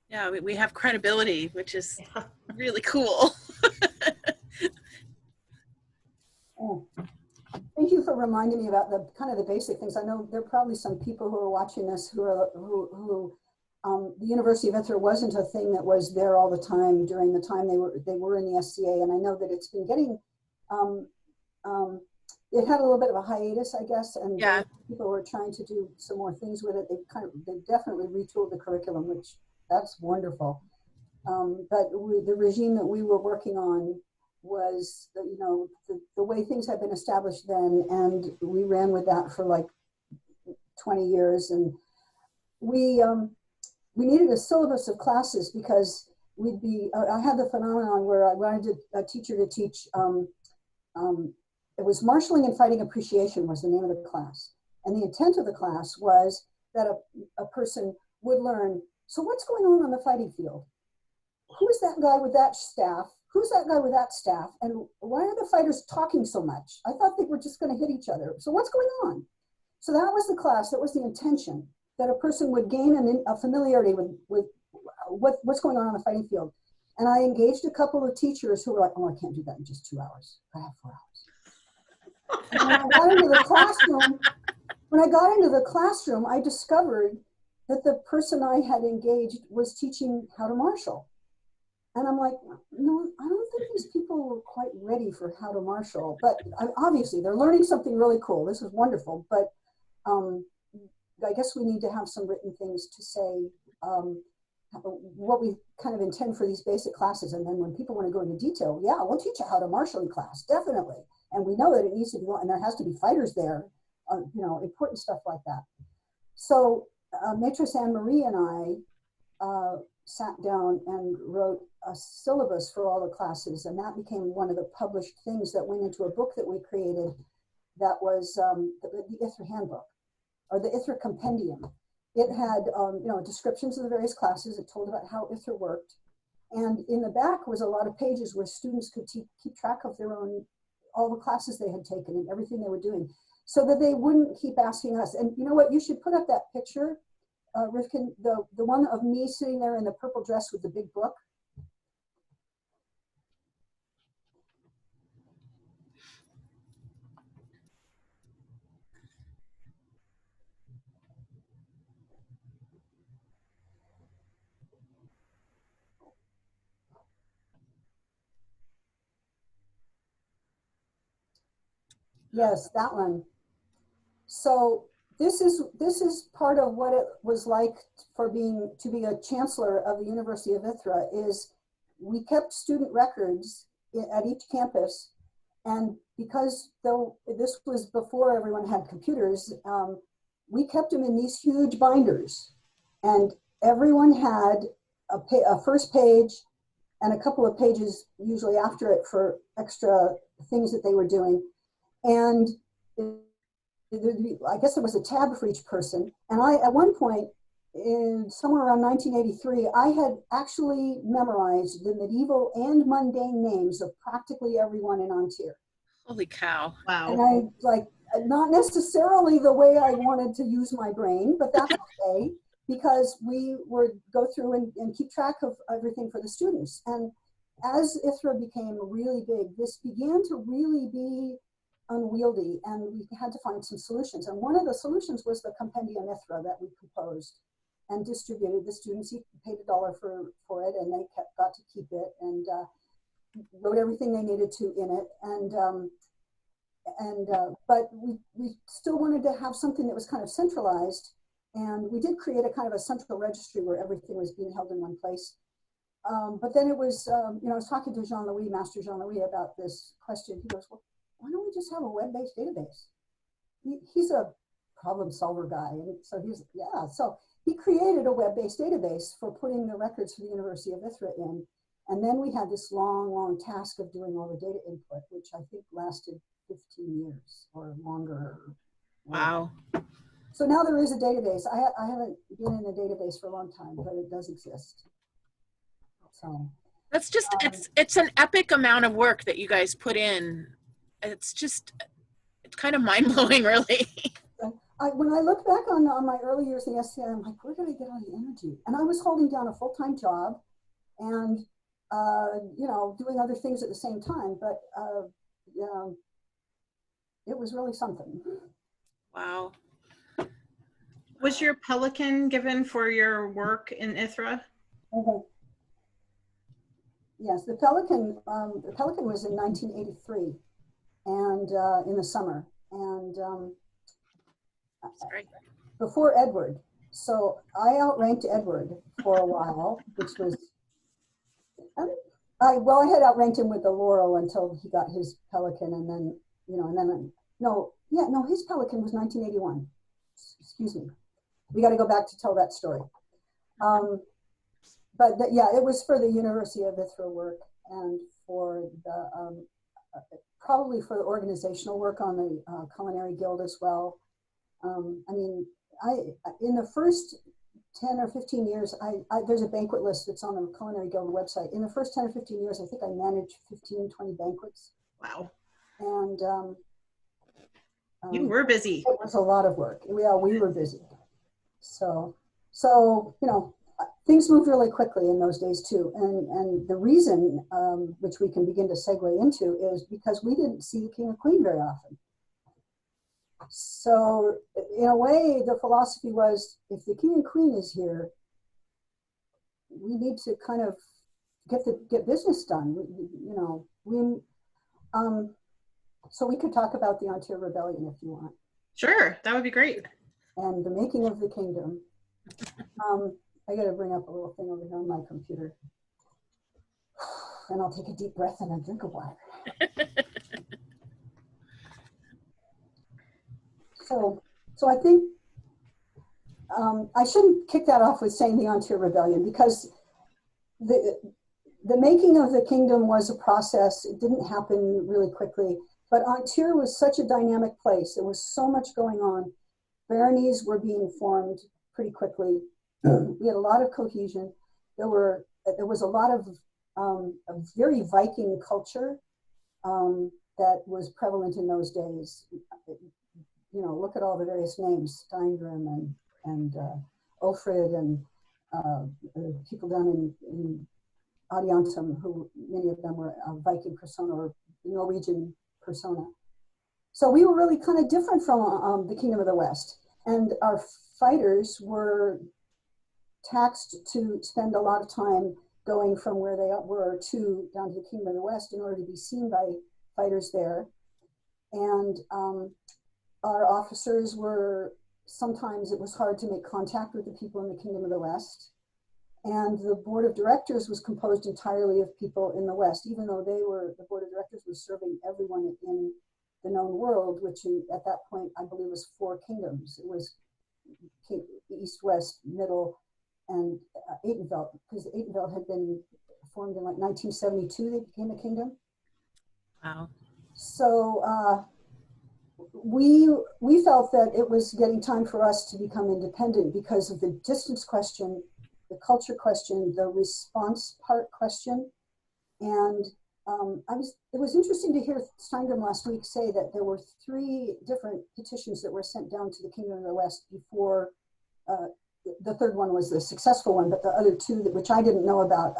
Yeah, we have credibility, which is really cool. Oh, thank you for reminding me about the kind of the basic things. I know there are probably some people who are watching this who the University of ITHRA wasn't a thing that was there all the time during the time they were in the SCA, and I know that it's been getting it had a little bit of a hiatus, I guess, and yeah, people were trying to do some more things with it. They definitely retooled the curriculum, which that's wonderful. But the regime that we were working on was the way things had been established then, and we ran with that for like 20 years, and we needed a syllabus of classes because I had the phenomenon where I wanted a teacher to teach, it was Marshalling and Fighting Appreciation was the name of the class. And the intent of the class was that a person would learn, so what's going on the fighting field? Who's that guy with that staff? Who's that guy with that staff? And why are the fighters talking so much? I thought they were just going to hit each other. So what's going on? So that was the class, that was the intention, that a person would gain a familiarity with what's going on the fighting field. And I engaged a couple of teachers who were like, oh, I can't do that in just 2 hours. I have 4 hours. And when I got into the classroom, I discovered that the person I had engaged was teaching how to marshal. And I'm like, no, I don't think these people were quite ready for how to marshal. But obviously, they're learning something really cool. This is wonderful. But I guess we need to have some written things to say what we kind of intend for these basic classes. And then when people want to go into detail, yeah, we'll teach you how to marshal in class, definitely. And we know that it needs to be, and there has to be fighters there, you know, important stuff like that. So Maîtresse Anne-Marie and I sat down and wrote a syllabus for all the classes, and that became one of the published things that went into a book that we created that was the ITHRA handbook, or the ITHRA compendium. It had you know, descriptions of the various classes. It told about how ITHRA worked. And in the back was a lot of pages where students could keep track of their own, all the classes they had taken and everything they were doing, so that they wouldn't keep asking us. And you know what, you should put up that picture, Rivkin, the one of me sitting there in the purple dress with the big book. Yes, that one. So this is part of what it was like for to be a chancellor of the University of ITHRA. Is we kept student records at each campus, and because though this was before everyone had computers, we kept them in these huge binders, and everyone had a first page and a couple of pages usually after it for extra things that they were doing. And I guess there was a tab for each person. And I, at one point, in somewhere around 1983, I had actually memorized the medieval and mundane names of practically everyone in Ontario. Holy cow. Wow. And I, like, not necessarily the way I wanted to use my brain, but that's okay, because we would go through and keep track of everything for the students. And as ITHRA became really big, this began to really be unwieldy, and we had to find some solutions. And one of the solutions was the Compendium ITHRA that we composed and distributed. The students paid $1 for it, and they got to keep it, and wrote everything they needed to in it. But we still wanted to have something that was kind of centralized, and we did create a kind of a central registry where everything was being held in one place. But then it was, you know, I was talking to Jean-Louis, Master Jean-Louis, about this question. He goes, well, why don't we just have a web-based database? He's a problem solver guy. And so so he created a web-based database for putting the records for the University of ITHRA in. And then we had this long, long task of doing all the data input, which I think lasted 15 years or longer. Wow. So now there is a database. I haven't been in a database for a long time, but it does exist. So that's just, it's an epic amount of work that you guys put in. It's kind of mind-blowing, really. When I look back on my early years in the SCI, I'm like, where did I get all the energy? And I was holding down a full-time job and, you know, doing other things at the same time. But it was really something. Wow. Was your Pelican given for your work in ITHRA? Okay. Yes, the Pelican was in 1983. And in the summer, and before Edward. So I outranked Edward for a while, which was, I had outranked him with the Laurel until he got his Pelican, and then, you know, his Pelican was 1981. Excuse me. We got to go back to tell that story. But yeah, it was for the University of ITHRA work, and for the probably for the organizational work on the Culinary Guild as well. I mean, in the first 10 or 15 years, there's a banquet list that's on the Culinary Guild website. In the first 10 or 15 years, I think I managed 15, 20 banquets. Wow. And you were busy. It was a lot of work. We were busy. So, you know, things moved really quickly in those days too. And the reason, which we can begin to segue into, is because we didn't see the King or Queen very often. So in a way, the philosophy was, if the King and Queen is here, we need to kind of get business done. You know, so we could talk about the Ontario Rebellion if you want. Sure, that would be great. And the making of the kingdom. I got to bring up a little thing over here on my computer. And I'll take a deep breath and a drink of water. So I think I shouldn't kick that off with saying the Ontario Rebellion, because the making of the kingdom was a process. It didn't happen really quickly, but Ontario was such a dynamic place. There was so much going on. Baronies were being formed pretty quickly. We had a lot of cohesion. There was a lot of a very Viking culture that was prevalent in those days. You know, look at all the various names, Steingrim and Ulfrid and people down in Adiantum, who many of them were Viking persona or Norwegian persona. So we were really kind of different from the Kingdom of the West. And our fighters were taxed to spend a lot of time going from where they were to down to the Kingdom of the West in order to be seen by fighters there. And our officers were, sometimes it was hard to make contact with the people in the Kingdom of the West. And the board of directors was composed entirely of people in the West, even though the board of directors was serving everyone in the known world, which at that point, I believe, was 4 kingdoms. It was East, West, Middle, and Atenveld, because Atenveld had been formed in like 1972, they became a kingdom. Wow. So we felt that it was getting time for us to become independent because of the distance question, the culture question, the response part question. And it was interesting to hear Steingrim last week say that there were 3 different petitions that were sent down to the Kingdom of the West before the third one was the successful one, but the other 2, which I didn't know about,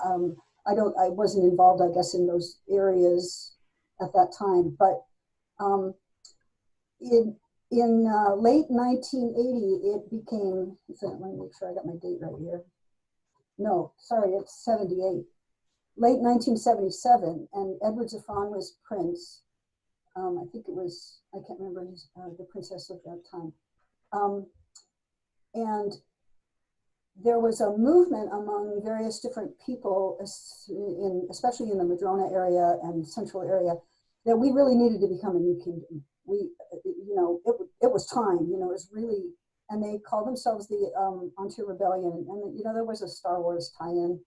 I wasn't involved, I guess, in those areas at that time. But in late 1980, it became, let me make sure I got my date right here. No, sorry, it's 78. Late 1977, and Edward Zafran was prince. I think it was, I can't remember the princess of that time. And there was a movement among various different people, especially in the Madrona area and central area, that we really needed to become a new kingdom. It was time, it was really, and they called themselves the Ontario Rebellion. And, there was a Star Wars tie-in.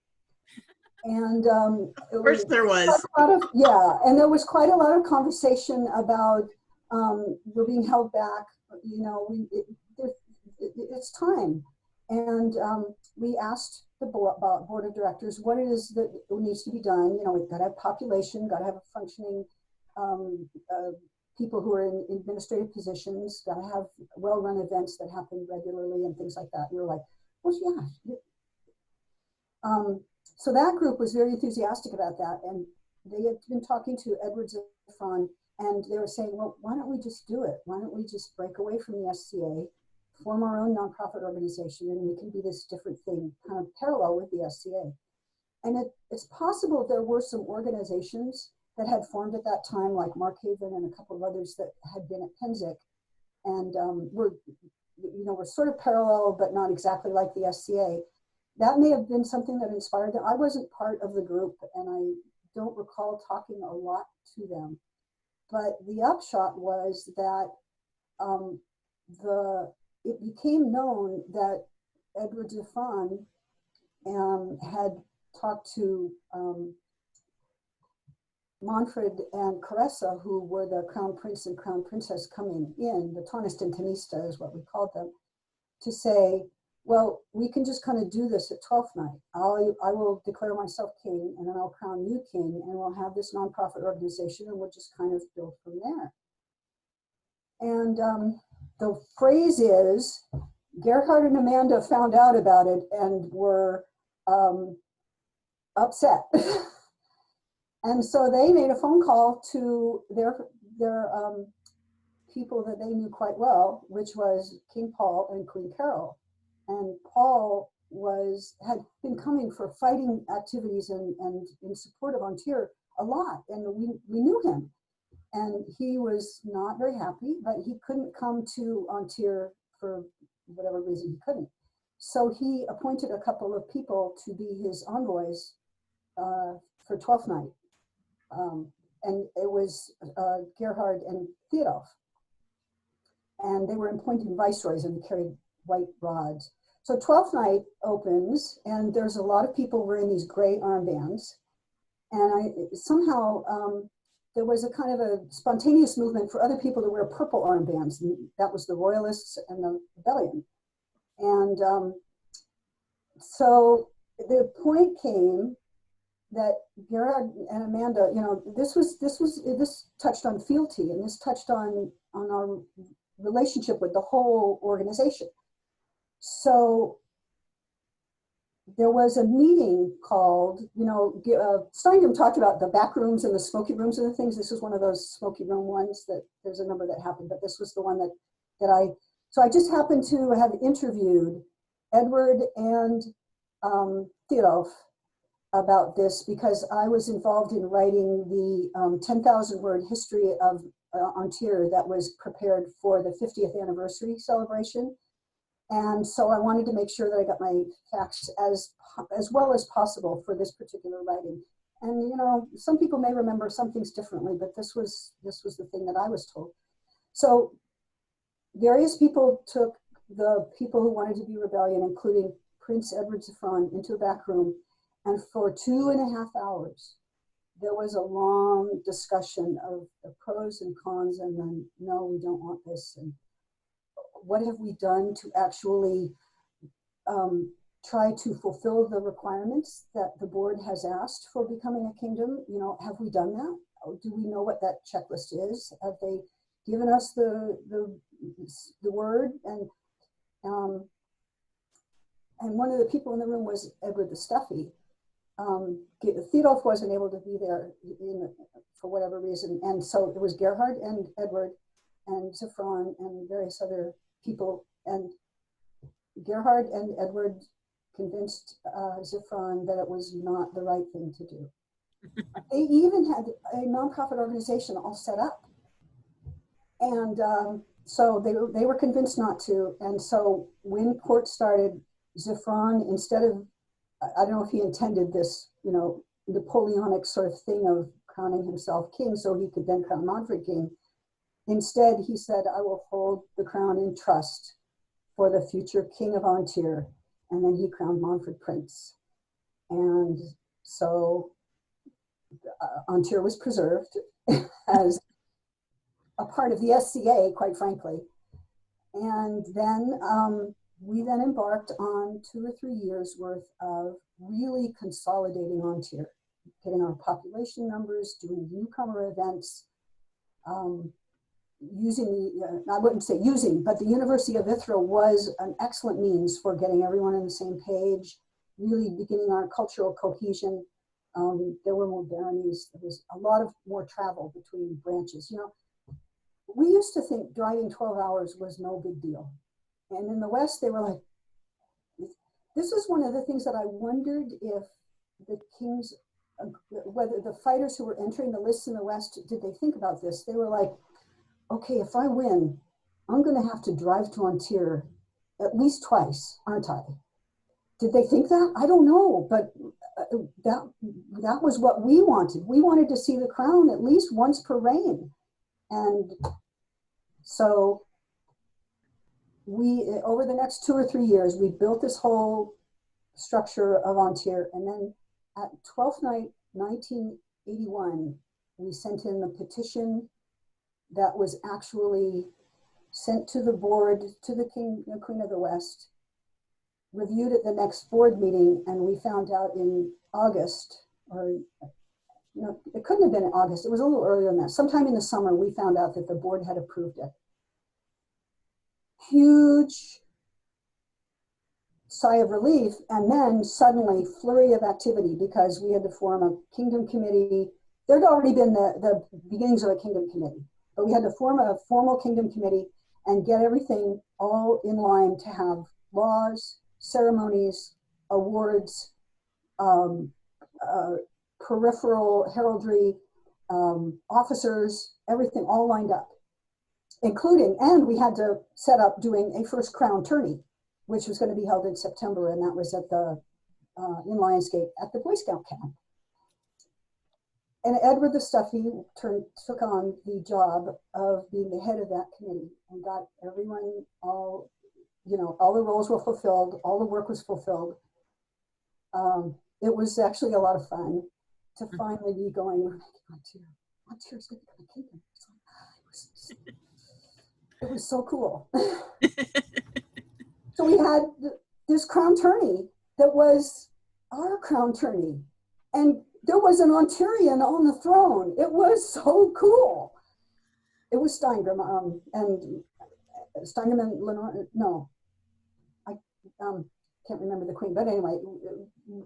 And of course there was. And there was quite a lot of conversation about we're being held back, it's time. And we asked the board of directors what it is that needs to be done. We've got to have population, got to have a functioning people who are in administrative positions, got to have well-run events that happen regularly and things like that. We were like, well, yeah. So that group was very enthusiastic about that. And they had been talking to Edward Zafran, and they were saying, well, why don't we just do it? Why don't we just break away from the SCA, form our own nonprofit organization, and we can be this different thing, kind of parallel with the SCA. And it's possible there were some organizations that had formed at that time, like Markhaven and a couple of others that had been at Penzic, and were sort of parallel, but not exactly like the SCA. That may have been something that inspired them. I wasn't part of the group, and I don't recall talking a lot to them. But the upshot was that it became known that Edward Zafran had talked to Manfred and Caressa, who were the crown prince and crown princess coming in, the Tonist and Tanista is what we called them, to say, well, we can just kind of do this at 12th night. I will declare myself king, and then I'll crown you king, and we'll have this nonprofit organization, and we'll just kind of build from there. And the phrase is, Gerhard and Amanda found out about it and were upset. And so they made a phone call to their people that they knew quite well, which was King Paul and Queen Carol. And Paul had been coming for fighting activities and in support of Ontario a lot, and we knew him. And he was not very happy, but he couldn't come to Ontario for whatever reason he couldn't. So he appointed a couple of people to be his envoys for Twelfth Night. And it was Gerhard and Theodulf. And they were appointed viceroys and carried white rods. So Twelfth Night opens, and there's a lot of people wearing these gray armbands. And somehow there was a kind of a spontaneous movement for other people to wear purple armbands. And that was the Royalists and the rebellion. And so the point came that Gerhard and Amanda, you know, this touched on fealty, and this touched on our relationship with the whole organization. So there was a meeting called, you know, Steingrim talked about the back rooms and the smoky rooms and the things. This was one of those smoky room ones that there's a number that happened, but this was the one so I just happened to have interviewed Edward and Theodulf about this because I was involved in writing the 10,000 word history of Antir that was prepared for the 50th anniversary celebration. And so I wanted to make sure that I got my facts as well as possible for this particular writing. And you know, some people may remember some things differently, but this was the thing that I was told. So various people took the people who wanted to be rebellion, including Prince Edward Zafran, into a back room. And for 2.5 hours, there was a long discussion of the pros and cons, and then, no, we don't want this. And what have we done to actually try to fulfill the requirements that the board has asked for becoming a kingdom? You know, have we done that? Do we know what that checklist is? Have they given us the word? And one of the people in the room was Edward the Stuffy. Theodulf wasn't able to be there for whatever reason, and so it was Gerhard and Edward and Zafran and various other people, and Gerhard and Edward convinced Zafran that it was not the right thing to do. They even had a nonprofit organization all set up, and so they were convinced not to. And so when court started, Zafran, instead of, I don't know if he intended this, you know, Napoleonic sort of thing of crowning himself king so he could then crown Manfred king. Instead, he said, I will hold the crown in trust for the future king of Antir. And then he crowned Manfred prince. And so Antir was preserved as a part of the SCA, quite frankly. And then we then embarked on 2 or 3 years worth of really consolidating Antir, getting our population numbers, doing newcomer events, using I wouldn't say using, but the University of Ithra was an excellent means for getting everyone on the same page, really beginning our cultural cohesion. There were more baronies. There was a lot of more travel between branches. You know, we used to think driving 12 hours was no big deal. And in the West, they were like, this is one of the things that I wondered if the kings, whether the fighters who were entering the lists in the West, did they think about this? They were like, okay, if I win, I'm going to have to drive to Antir at least twice, aren't I? Did they think that? I don't know, but that was what we wanted. We wanted to see the crown at least once per reign. And so we, over the next 2 or 3 years, we built this whole structure of Antir. And then at 12th night, 1981, we sent in the petition that was actually sent to the board, to the King and Queen of the West, reviewed at the next board meeting, and we found out in August, or no, it couldn't have been in August, it was a little earlier than that. Sometime in the summer, we found out that the board had approved it. Huge sigh of relief, and then suddenly flurry of activity because we had to form a kingdom committee. There'd already been the beginnings of a kingdom committee, but we had to form a formal kingdom committee and get everything all in line to have laws, ceremonies, awards, peripheral heraldry, officers, everything all lined up, including, and we had to set up doing a first crown tourney, which was going to be held in September, and that was at the in Lionsgate at the Boy Scout camp. And Edward the Stuffy took on the job of being the head of that committee and got everyone all the roles were fulfilled, all the work was fulfilled. It was actually a lot of fun to finally be going, we're making Ontier's going to become a kingdom. It was so cool. So we had this crown tourney that was our crown tourney. And there was an Ontarian on the throne. It was so cool. It was Steingram and Steingram and Lenore, no, I can't remember the queen, but anyway,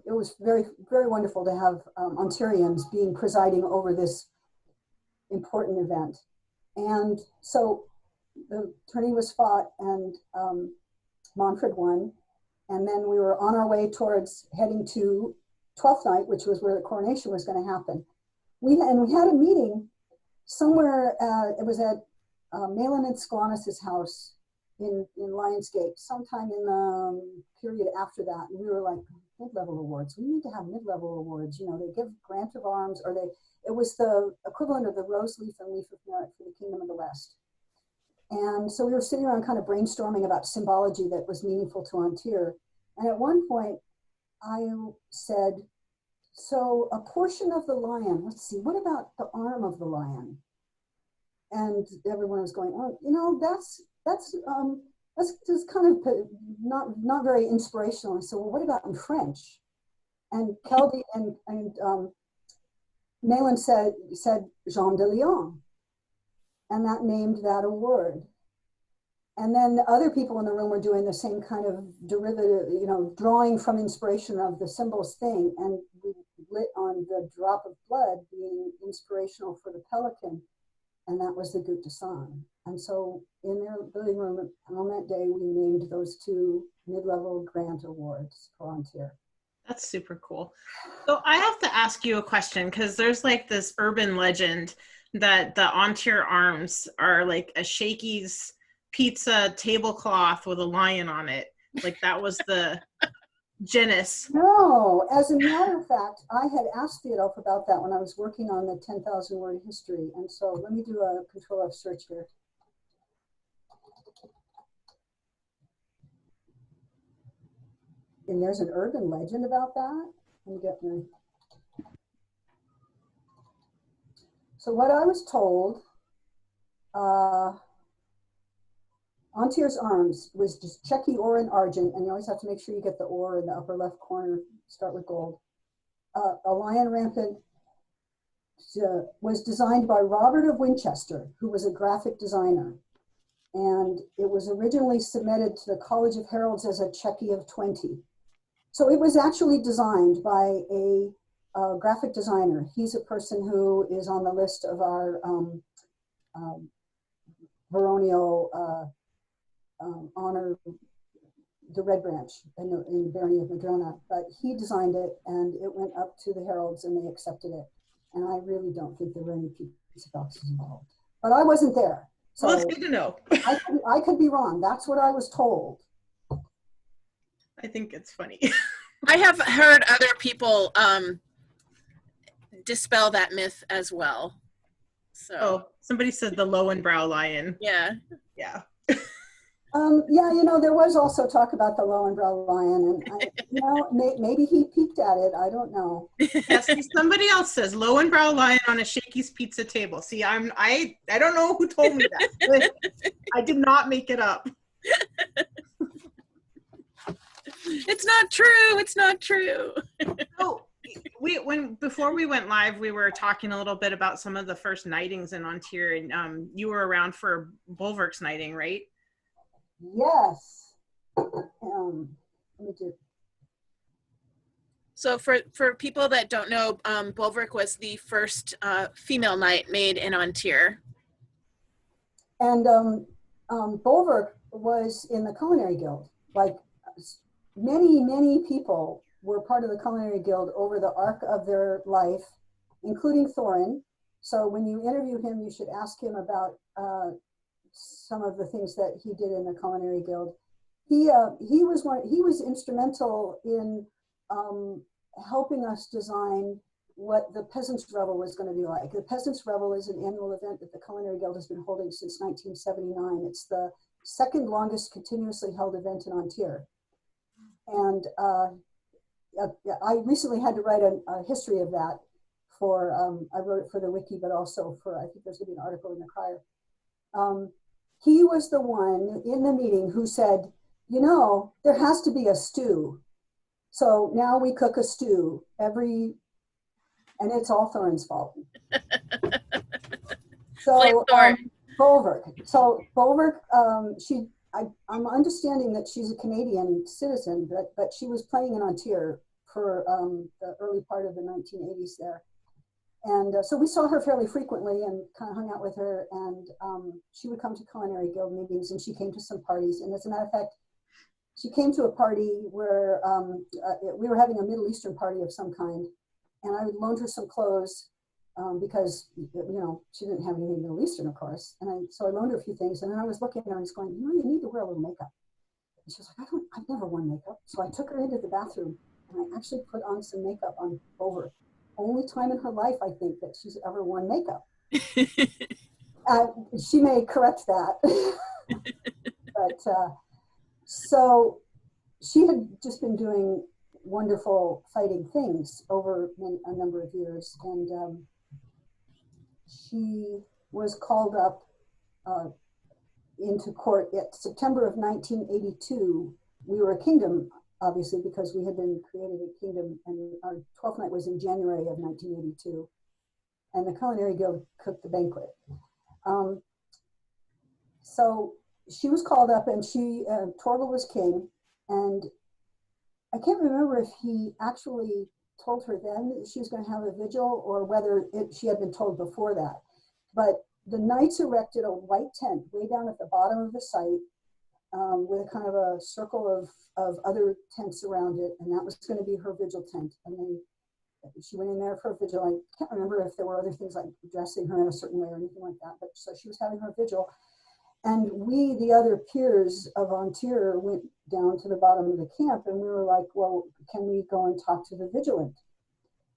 it was very, very wonderful to have Ontarians being presiding over this important event. And so the tourney was fought and Montford won. And then we were on our way towards heading to 12th night, which was where the coronation was going to happen. We had a meeting somewhere, it was at Malin and Sklonis's house in Lionsgate, sometime in the period after that. And we were like, mid-level awards. We need to have mid-level awards. They give grant of arms, or it was the equivalent of the Rose Leaf and Leaf of Merit for the Kingdom of the West. And so we were sitting around kind of brainstorming about symbology that was meaningful to Ontier. And at one point, I said, so a portion of the lion, let's see, what about the arm of the lion? And everyone was going, oh, that's just kind of not very inspirational. So, well, what about in French? And Keldy and Malin said Jean de Lion, and that named that award. And then other people in the room were doing the same kind of derivative, drawing from inspiration of the symbols thing. And we lit on the drop of blood being inspirational for the pelican. And that was the Goutte de Sang. And so in their living room on that day, we named those two mid-level grant awards for Ontier. That's super cool. So I have to ask you a question, because there's like this urban legend that the Ontier arms are like a Shakey's pizza tablecloth with a lion on it. Like that was the genus. No, as a matter of fact, I had asked Theodulf about that when I was working on the 10,000 word history. And so let me do a Control F search here. And there's an urban legend about that. Let me get my... So what I was told, Ontier's arms was just Chequy or in argent, and you always have to make sure you get the or in the upper left corner, start with gold. A lion rampant was designed by Robert of Winchester, who was a graphic designer. And it was originally submitted to the College of Heralds as a Chequy of 20. So it was actually designed by a graphic designer. He's a person who is on the list of our baronial honor, the Red Branch in the Barony of Madrona, but he designed it and it went up to the heralds and they accepted it. And I really don't think there were any pizza boxes involved, but I wasn't there. So well, that's good to know. I could be wrong. That's what I was told. I think it's funny. I have heard other people dispel that myth as well. So somebody said the Lowenbrow lion. Yeah. Yeah. Yeah, there was also talk about the Lowenbrow lion, and maybe he peeked at it. I don't know. Yeah, see, somebody else says Lowenbrow lion on a Shakey's pizza table. See, I don't know who told me that. I did not make it up. It's not true. It's not true. So before we went live, we were talking a little bit about some of the first knightings in Ontier, and you were around for Bulwark's knighting, right? Yes. Let me do. So for people that don't know, Bulwark was the first female knight made in Ontier. And Bulwark was in the Culinary Guild. Like many people were part of the Culinary Guild over the arc of their life, including Thorin. So when you interview him, you should ask him about some of the things that he did in the Culinary Guild. he was instrumental in helping us design what the Peasants' Revel was going to be like. The Peasants' Revel is an annual event that the Culinary Guild has been holding since 1979. It's the second longest continuously held event in Ontario. And I recently had to write a history of that for, I wrote it for the wiki, but also for, I think there's going to be an article in the Crier. He was the one in the meeting who said, you know, there has to be a stew. So now we cook a stew and it's all Thorin's fault. So Bolverk. So Bolverk, I'm understanding that she's a Canadian citizen, but she was playing in Ontario for the early part of the 1980s there. And so we saw her fairly frequently and kind of hung out with her. And she would come to Culinary Guild meetings, and she came to some parties. And as a matter of fact, she came to a party where we were having a Middle Eastern party of some kind. And I loaned her some clothes because, you know, she didn't have anything Middle Eastern, of course. And so I loaned her a few things. And then I was looking at her and I was going, you know, you need to wear a little makeup. And she was like, I've never worn makeup. So I took her into the bathroom and I actually put on some makeup on Bolverk. Only time in her life, I think, that she's ever worn makeup. She may correct that. But so she had just been doing wonderful fighting things over a number of years. And she was called up into court at September of 1982. We were a kingdom, obviously, because we had been created a kingdom, and our 12th night was in January of 1982. And the Culinary Guild cooked the banquet. So she was called up, and Torvald was king, and I can't remember if he actually told her then that she was going to have a vigil or whether she had been told before that. But the knights erected a white tent way down at the bottom of the site with a kind of a circle of other tents around it, and that was going to be her vigil tent. And then she went in there for a vigil. I can't remember if there were other things like dressing her in a certain way or anything like that, but so she was having her vigil. And we, the other peers of Ontario, went down to the bottom of the camp, and we were like, well, can we go and talk to the vigilant?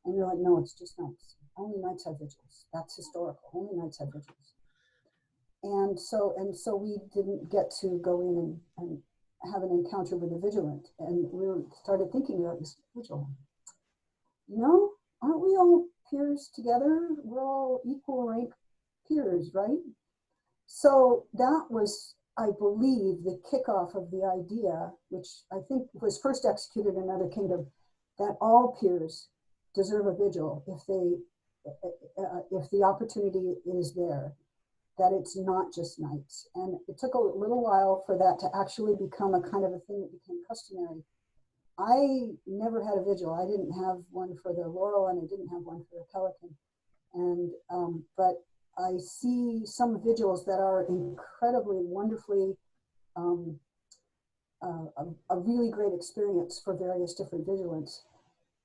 And they're like, no, it's just knights. Only knights have vigils. That's historical. Only knights have vigils. And so we didn't get to go in and have an encounter with the vigilant. And we started thinking about this vigil. You know, aren't we all peers together? We're all equal rank peers, right? So that was, I believe, the kickoff of the idea, which I think was first executed in another kingdom, that all peers deserve a vigil if the opportunity is there, that it's not just knights. And it took a little while for that to actually become a kind of a thing that became customary. I never had a vigil. I didn't have one for the Laurel, and I didn't have one for the Pelican. And but I see some vigils that are incredibly, wonderfully, a really great experience for various different vigilants.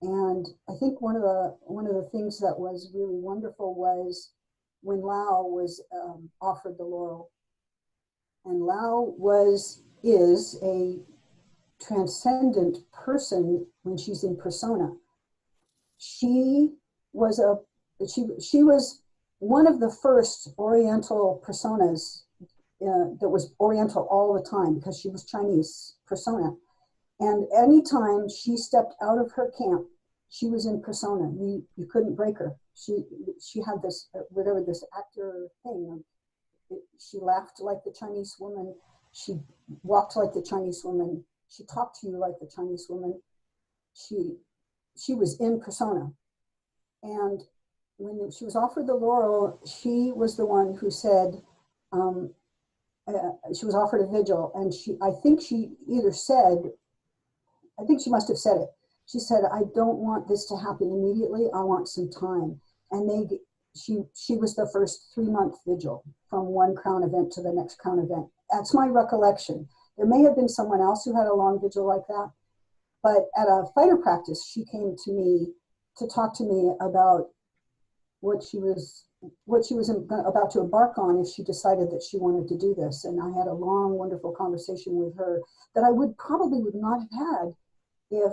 And I think one of the things that was really wonderful was when Lau was offered the Laurel. And Lau is a transcendent person when she's in persona. She was one of the first Oriental personas that was Oriental all the time, because she was Chinese persona. And anytime she stepped out of her camp, she was in persona. You couldn't break her. She had this whatever this actor thing. She laughed like the Chinese woman. She walked like the Chinese woman. She talked to you like the Chinese woman. She was in persona. And when she was offered the Laurel, she was the one who said, she was offered a vigil, and I think she must have said it. She said, I don't want this to happen immediately. I want some time. And she was the first 3-month vigil from one crown event to the next crown event. That's my recollection. There may have been someone else who had a long vigil like that, but at a fighter practice, she came to me to talk to me about what she was what she was about to embark on if she decided that she wanted to do this. And I had a long, wonderful conversation with her that I probably would not have had if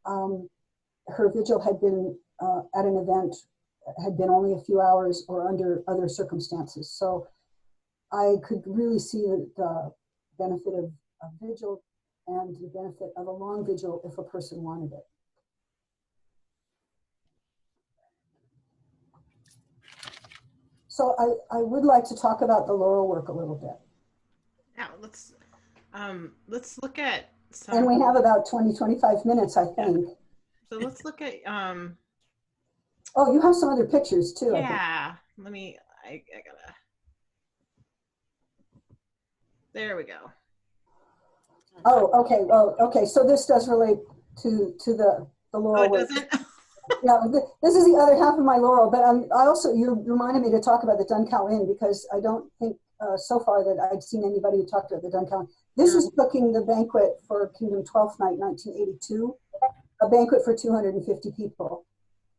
her vigil had been at an event, had been only a few hours or under other circumstances. So I could really see the benefit of a vigil and the benefit of a long vigil if a person wanted it. So I would like to talk about the laurel work a little bit. Yeah, let's look at some. And we have about 25 minutes, I think. Yeah. So let's look at oh, you have some other pictures too. Yeah, let me. I gotta. There we go. Oh, okay. Well, okay. So this does relate to the laurel. Oh, it doesn't. Yeah, this is the other half of my laurel. But I also, you reminded me to talk about the Dun Cow Inn, because I don't think so far that I'd seen anybody who talked about the Dun Cow Inn. This is booking the banquet for Kingdom 12th Night, 1982, a banquet for 250 people.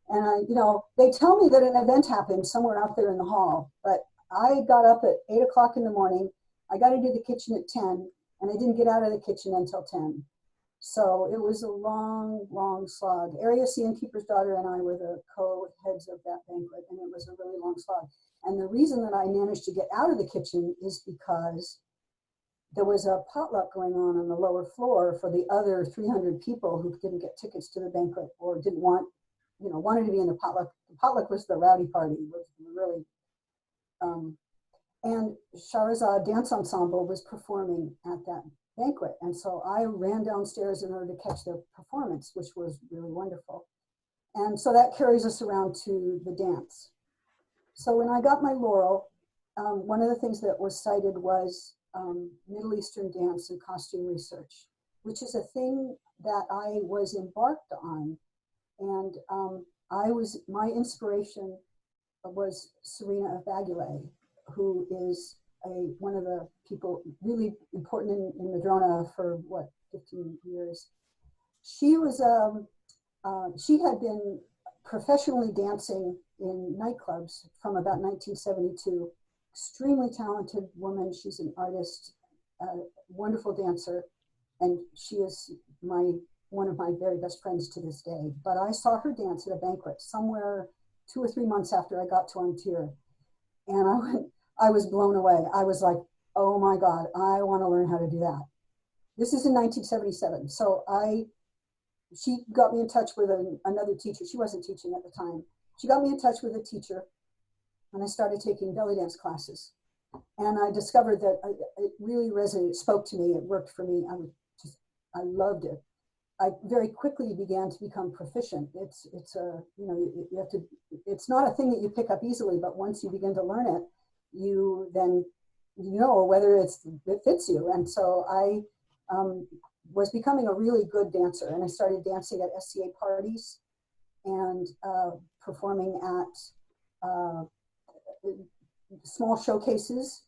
And you know, they tell me that an event happened somewhere out there in the hall, but I got up at 8 o'clock in the morning. I got into the kitchen at 10, and I didn't get out of the kitchen until 10. So it was a long, long slog. Area C Innkeeper's daughter and I were the co-heads of that banquet, and it was a really long slog. And the reason that I managed to get out of the kitchen is because there was a potluck going on the lower floor for the other 300 people who didn't get tickets to the banquet or didn't want, you know, wanted to be in the potluck. The potluck was the rowdy party, was really, and Shahrazad Dance Ensemble was performing at that banquet. And so I ran downstairs in order to catch their performance, which was really wonderful. And so that carries us around to the dance. So when I got my laurel, one of the things that was cited was Middle Eastern dance and costume research, which is a thing that I was embarked on. And my inspiration was Serena of Bagulay, who is one of the people really important in Madrona for 15 years. She was she had been professionally dancing in nightclubs from about 1972. Extremely talented woman. She's an artist, wonderful dancer, and she is one of my very best friends to this day. But I saw her dance at a banquet somewhere 2 or 3 months after I got to Antir, and I was blown away. I was like, oh my God, I want to learn how to do that. This is in 1977. So she got me in touch with another teacher. She wasn't teaching at the time. She got me in touch with a teacher, and I started taking belly dance classes. And I discovered that it really resonated, spoke to me. It worked for me. I loved it. I very quickly began to become proficient. It's not a thing that you pick up easily, but once you begin to learn it, you then know whether it fits you. And so I was becoming a really good dancer, and I started dancing at SCA parties and performing at small showcases.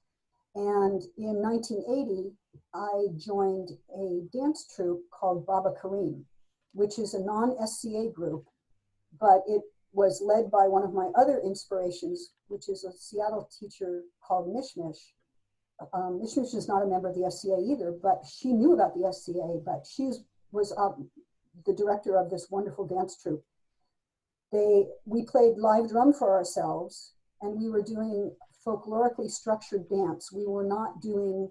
And in 1980, I joined a dance troupe called Baba Kareem, which is a non-SCA group, but it was led by one of my other inspirations, which is a Seattle teacher called Mishmish. Mishmish is not a member of the SCA either, but she knew about the SCA, but she was the director of this wonderful dance troupe. We played live drum for ourselves, and we were doing folklorically structured dance. We were not doing,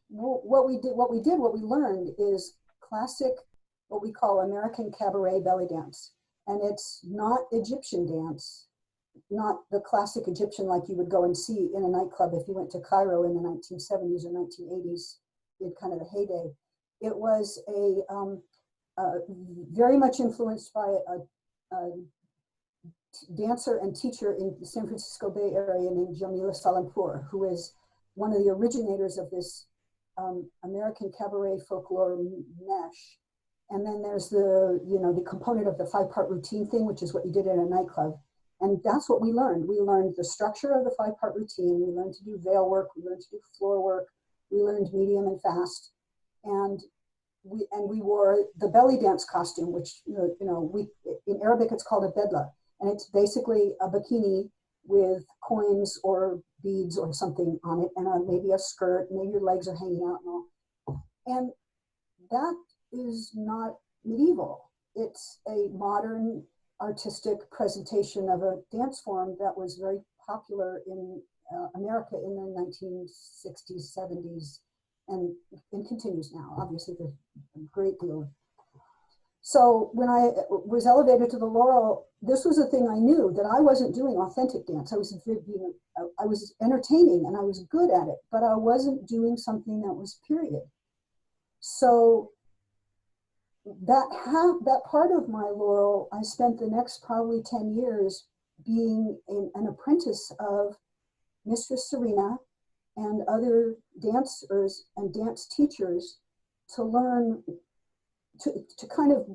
what we learned is classic, what we call American cabaret belly dance. And it's not Egyptian dance, not the classic Egyptian like you would go and see in a nightclub if you went to Cairo in the 1970s or 1980s, in kind of the heyday. It was very much influenced by a dancer and teacher in the San Francisco Bay Area named Jamila Salampour, who is one of the originators of this American cabaret folklore mesh. And then there's the component of the 5-part routine thing, which is what you did in a nightclub. And that's what we learned. We learned the structure of the 5-part routine. We learned to do veil work. We learned to do floor work. We learned medium and fast. And we wore the belly dance costume, which, in Arabic, it's called a bedla. And it's basically a bikini with coins or beads or something on it, and maybe a skirt, maybe your legs are hanging out and all. And that is not medieval. It's a modern artistic presentation of a dance form that was very popular in America in the 1960s, 70s, and continues now. Obviously, there's a great deal. So when I was elevated to the Laurel, this was a thing I knew, that I wasn't doing authentic dance. I was entertaining and I was good at it, but I wasn't doing something that was period. So that part of my Laurel, I spent the next probably 10 years being an apprentice of Mistress Serena and other dancers and dance teachers to learn to kind of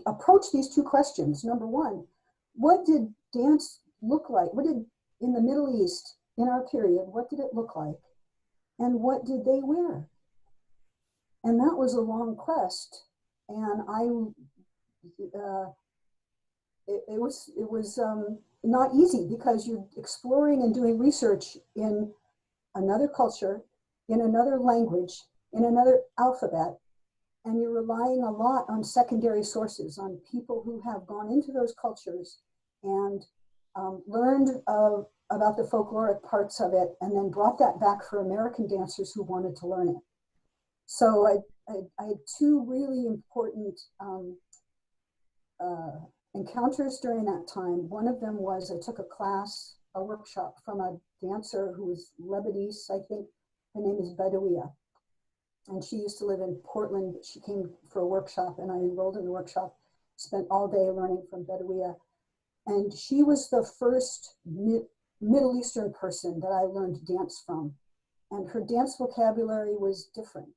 approach these two questions. Number one, what did dance look like? What did, in the Middle East, in our period, what did it look like? And what did they wear? And that was a long quest. And it was not easy, because you're exploring and doing research in another culture, in another language, in another alphabet, and you're relying a lot on secondary sources, on people who have gone into those cultures and learned about the folkloric parts of it, and then brought that back for American dancers who wanted to learn it. So I had two really important encounters during that time. One of them was I took a workshop from a dancer who was Lebanese, I think. Her name is Badawiya. And she used to live in Portland. She came for a workshop, and I enrolled in the workshop, spent all day learning from Badawiya. And she was the first Middle Eastern person that I learned dance from. And her dance vocabulary was different.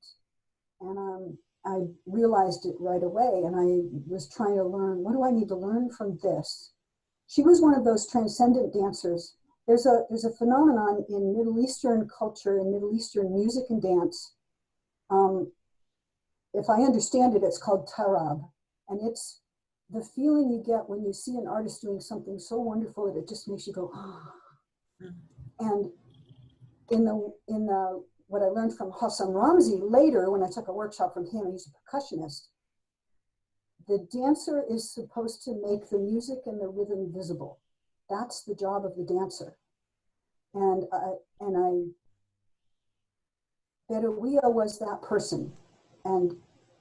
And I realized it right away, and I was trying to learn, what do I need to learn from this? She was one of those transcendent dancers. There's a phenomenon in Middle Eastern culture, in Middle Eastern music and dance. If I understand it, it's called tarab. And it's the feeling you get when you see an artist doing something so wonderful that it just makes you go, ah. And in the what I learned from Hassan Ramzi later, when I took a workshop from him, he's a percussionist, the dancer is supposed to make the music and the rhythm visible. That's the job of the dancer. And Badawiya was that person. And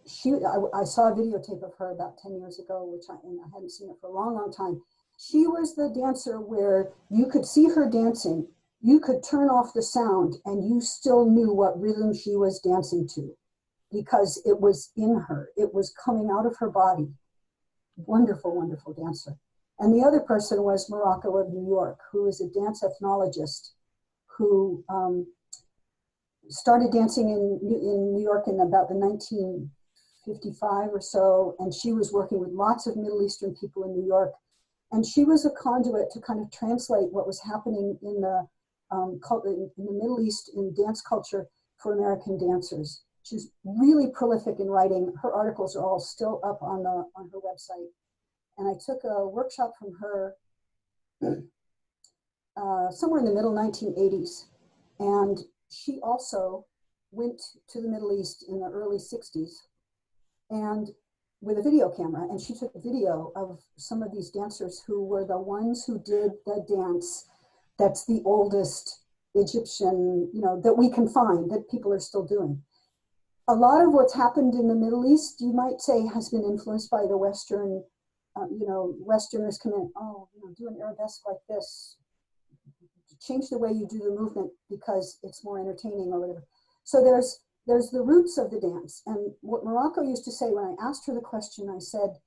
I saw a videotape of her about 10 years ago, and I hadn't seen it for a long, long time. She was the dancer where you could see her dancing, you could turn off the sound, and you still knew what rhythm she was dancing to, because it was in her. It was coming out of her body. Wonderful, wonderful dancer. And the other person was Morocco of New York, who is a dance ethnologist who started dancing in New York in about the 1955 or so. And she was working with lots of Middle Eastern people in New York. And she was a conduit to kind of translate what was happening in the Middle East in dance culture for American dancers. She's really prolific in writing. Her articles are all still up on her website. And I took a workshop from her somewhere in the middle 1980s. And she also went to the Middle East in the early 60s and with a video camera. And she took a video of some of these dancers who were the ones who did the dance that's the oldest Egyptian, that we can find, that people are still doing. A lot of what's happened in the Middle East, you might say, has been influenced by the Western, Westerners come in, do an arabesque like this, change the way you do the movement because it's more entertaining or whatever. So there's the roots of the dance. And what Morocco used to say when I asked her the question, I said,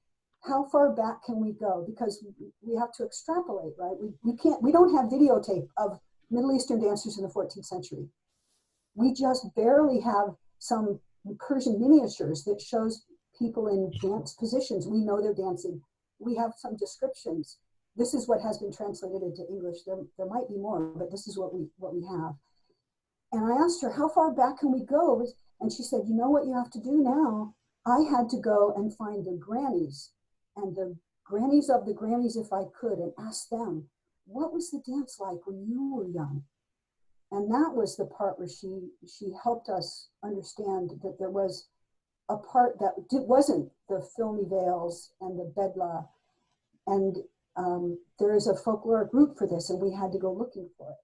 how far back can we go? Because we have to extrapolate, right? We don't have videotape of Middle Eastern dancers in the 14th century. We just barely have some Persian miniatures that shows people in dance positions. We know they're dancing. We have some descriptions. This is what has been translated into English. There might be more, but this is what we have. And I asked her, how far back can we go? And she said, you know what you have to do now? I had to go and find the grannies and the grannies of the grannies, if I could, and ask them, what was the dance like when you were young? And that was the part where she helped us understand that there was a part that wasn't the filmy veils and the bedla. And there is a folkloric root for this, and we had to go looking for it.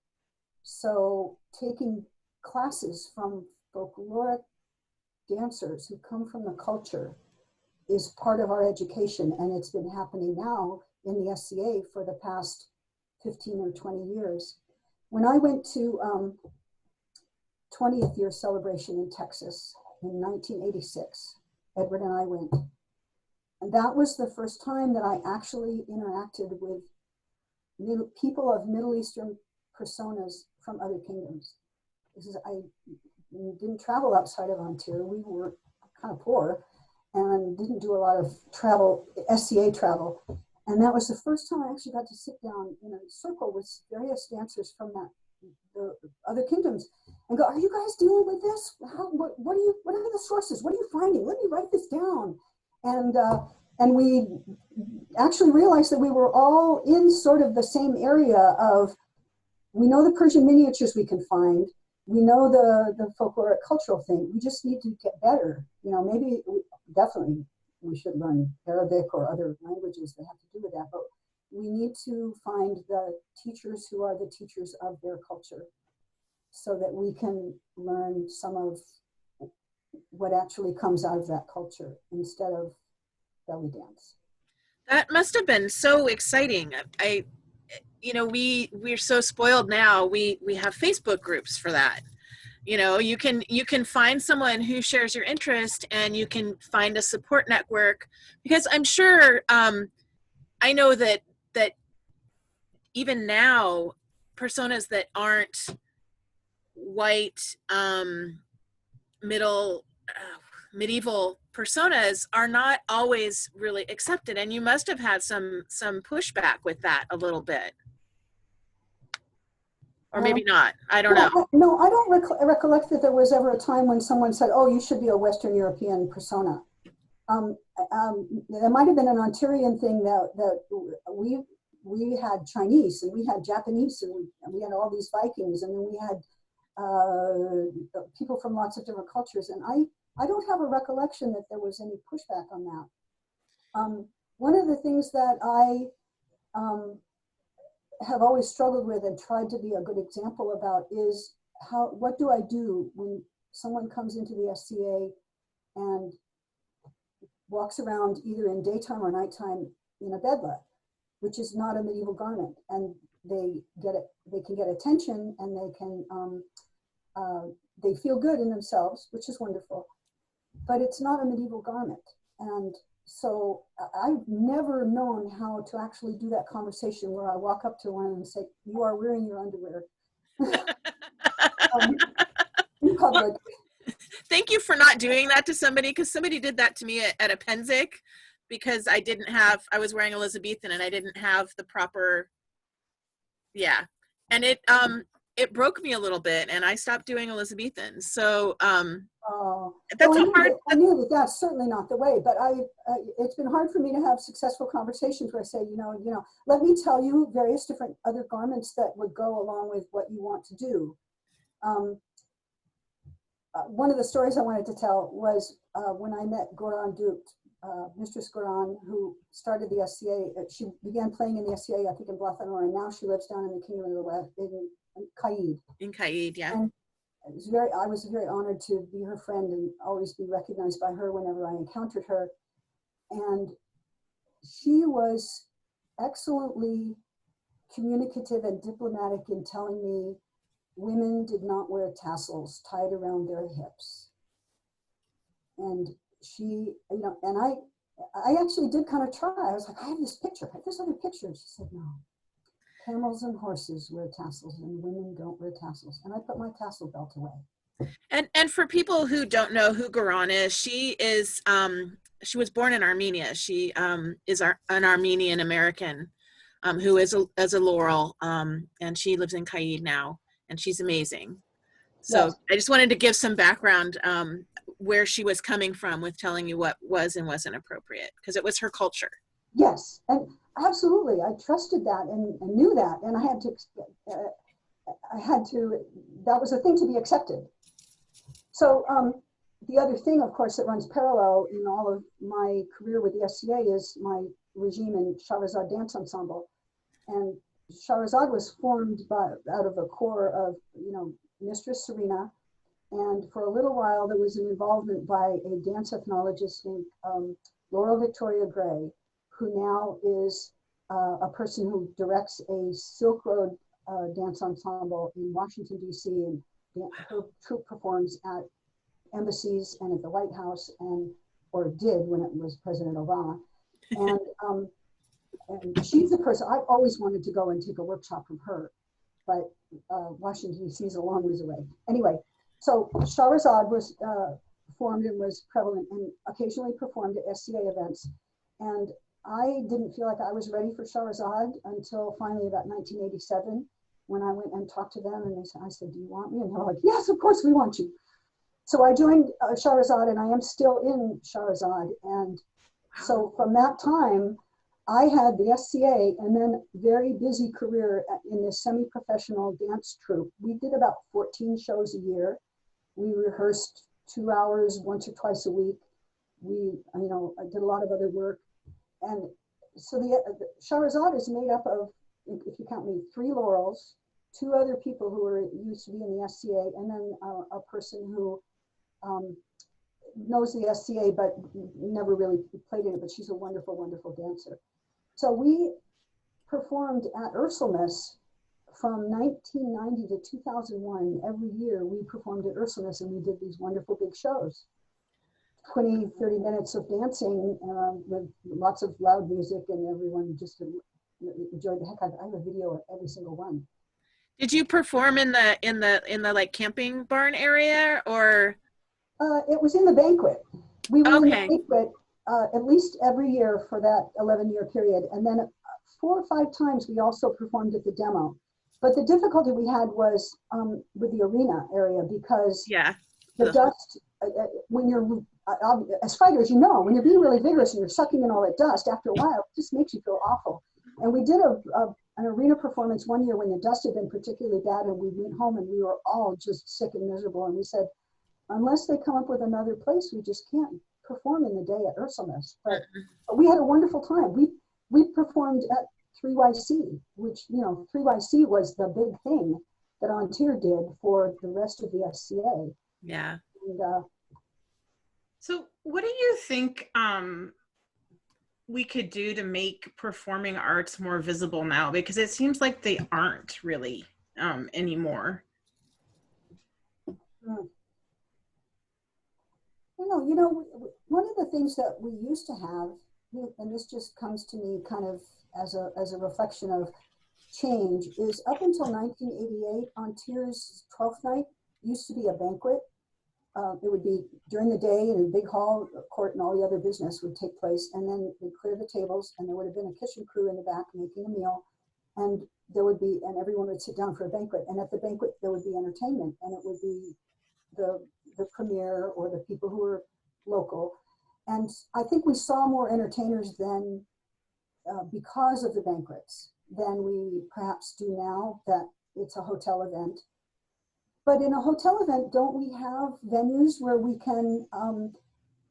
So taking classes from folkloric dancers who come from the culture is part of our education, and it's been happening now in the SCA for the past 15 or 20 years. When I went to 20th year celebration in Texas in 1986, Edward and I went. And that was the first time that I actually interacted with people of Middle Eastern personas from other kingdoms. I didn't travel outside of Ontario. We were kind of poor and didn't do a lot of travel, SCA travel. And that was the first time I actually got to sit down in a circle with various dancers from the other kingdoms and go, are you guys dealing with this? What are the sources? What are you finding? Let me write this down. And we actually realized that we were all in sort of the same area of, we know the Persian miniatures we can find. We know the folkloric cultural thing. We just need to get better. You know, maybe definitely we should learn Arabic or other languages that have to do with that, but we need to find the teachers who are the teachers of their culture so that we can learn some of what actually comes out of that culture instead of belly dance. That must have been so exciting. We're so spoiled now. We have Facebook groups for that. You know, you can find someone who shares your interest, and you can find a support network, because I'm sure I know that even now personas that aren't white medieval personas are not always really accepted, and you must have had some pushback with that a little bit. Or maybe not. I don't know. No, I don't recollect that there was ever a time when someone said, oh, you should be a Western European persona. There might have been an Ontarian thing that we had Chinese, and we had Japanese, and we had all these Vikings, and then we had people from lots of different cultures. And I don't have a recollection that there was any pushback on that. One of the things that I have always struggled with and tried to be a good example about is what do I do when someone comes into the SCA and walks around either in daytime or nighttime in a bedla, which is not a medieval garment, and they can get attention, and they feel good in themselves, which is wonderful, but it's not a medieval garment. And so I've never known how to actually do that conversation where I walk up to one and say, you are wearing your underwear in public. Thank you for not doing that to somebody, because somebody did that to me at a Penzic, because I was wearing Elizabethan and I didn't have the proper, and it broke me a little bit, and I stopped doing Elizabethan. So that's I knew that that's certainly not the way, but it's been hard for me to have successful conversations where I say, you know, let me tell you various different other garments that would go along with what you want to do. One of the stories I wanted to tell was when I met Goran Dut, Mistress Goran, who started the SCA. She began playing in the SCA, I think, in Blathanor, and now she lives down in the Kingdom of the West, in Caid. In Caid, yeah. And I was very honored to be her friend and always be recognized by her whenever I encountered her. And she was excellently communicative and diplomatic in telling me women did not wear tassels tied around their hips. And she, and I actually did kind of try. I was like, I have this picture, I have this other picture. She said, no, camels and horses wear tassels and women don't wear tassels. And I put my tassel belt away. And for people who don't know who Goran is, she was born in Armenia. She is an Armenian American who is a Laurel, and she lives in Caid now, and she's amazing. So yes. I just wanted to give some background where she was coming from with telling you what was and wasn't appropriate, because it was her culture. Yes, and absolutely. I trusted that and knew that, and that was a thing to be accepted. So the other thing, of course, that runs parallel in all of my career with the SCA is my regime in Shahrazad Dance Ensemble. And Shahrazad was formed out of a core of, Mistress Serena. And for a little while, there was an involvement by a dance ethnologist named Laurel Victoria Gray, who now is a person who directs a Silk Road dance ensemble in Washington, D.C. And her troupe performs at embassies and at the White House, or did when it was President Obama. And she's the person I've always wanted to go and take a workshop from her, but Washington, D.C. is a long ways away. Anyway, so Shahrazad was formed and was prevalent and occasionally performed at SCA events. And I didn't feel like I was ready for Shahrazad until finally about 1987, when I went and talked to them, and I said, do you want me? And they were like, yes, of course we want you. So I joined Shahrazad, and I am still in Shahrazad. And so from that time, I had the SCA and then very busy career in this semi-professional dance troupe. We did about 14 shows a year. We rehearsed 2 hours once or twice a week. I did a lot of other work. And so the Shahrazad is made up of, if you count me, 3 Laurels, 2 other people who used to be in the SCA, and then a person who knows the SCA but never really played in it, but she's a wonderful, wonderful dancer. So we performed at Ursulmus from 1990 to 2001. Every year we performed at Ursulmus, and we did these wonderful big shows. 20, 30 minutes of dancing with lots of loud music, and everyone just enjoyed the heck out of it. I have a video of every single one. Did you perform in the like camping barn area, or? It was in the banquet. We were Okay. in the banquet at least every year for that 11-year period. And then 4 or 5 times we also performed at the demo. But the difficulty we had was with the arena area, because the dust, when you're, as fighters, when you're being really vigorous and you're sucking in all that dust, after a while, it just makes you feel awful. And we did an arena performance one year when the dust had been particularly bad, and we went home and we were all just sick and miserable. And we said, unless they come up with another place, we just can't perform in the day at Ursulmus. But we had a wonderful time. We performed at 3YC, which, 3YC was the big thing that Ontier did for the rest of the SCA. Yeah. And, so what do you think we could do to make performing arts more visible now? Because it seems like they aren't really anymore. One of the things that we used to have, and this just comes to me kind of as a reflection of change, is up until 1988, Ontier's 12th night used to be a banquet. It would be during the day in a big hall, court, and all the other business would take place. And then they'd clear the tables, and there would have been a kitchen crew in the back making a meal. And everyone would sit down for a banquet. And at the banquet, there would be entertainment, and it would be the premier or the people who were local. And I think we saw more entertainers then because of the banquets than we perhaps do now that it's a hotel event. But in a hotel event, don't we have venues where we can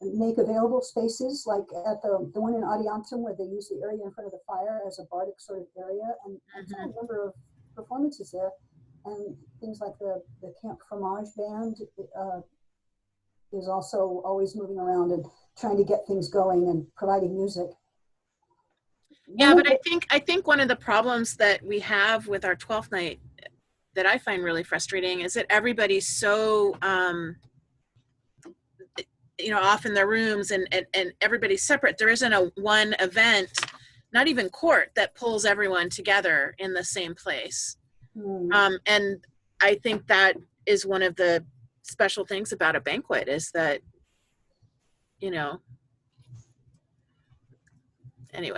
make available spaces, like at the one in Adiantum, where they use the area in front of the fire as a bardic sort of area? And I saw a number of performances there. And things like the Camp Fromage Band is also always moving around and trying to get things going and providing music. Yeah, but I think one of the problems that we have with our 12th night that I find really frustrating is that everybody's so off in their rooms and everybody's separate. There isn't a one event, not even court, that pulls everyone together in the same place. And I think that is one of the special things about a banquet, is that, anyway.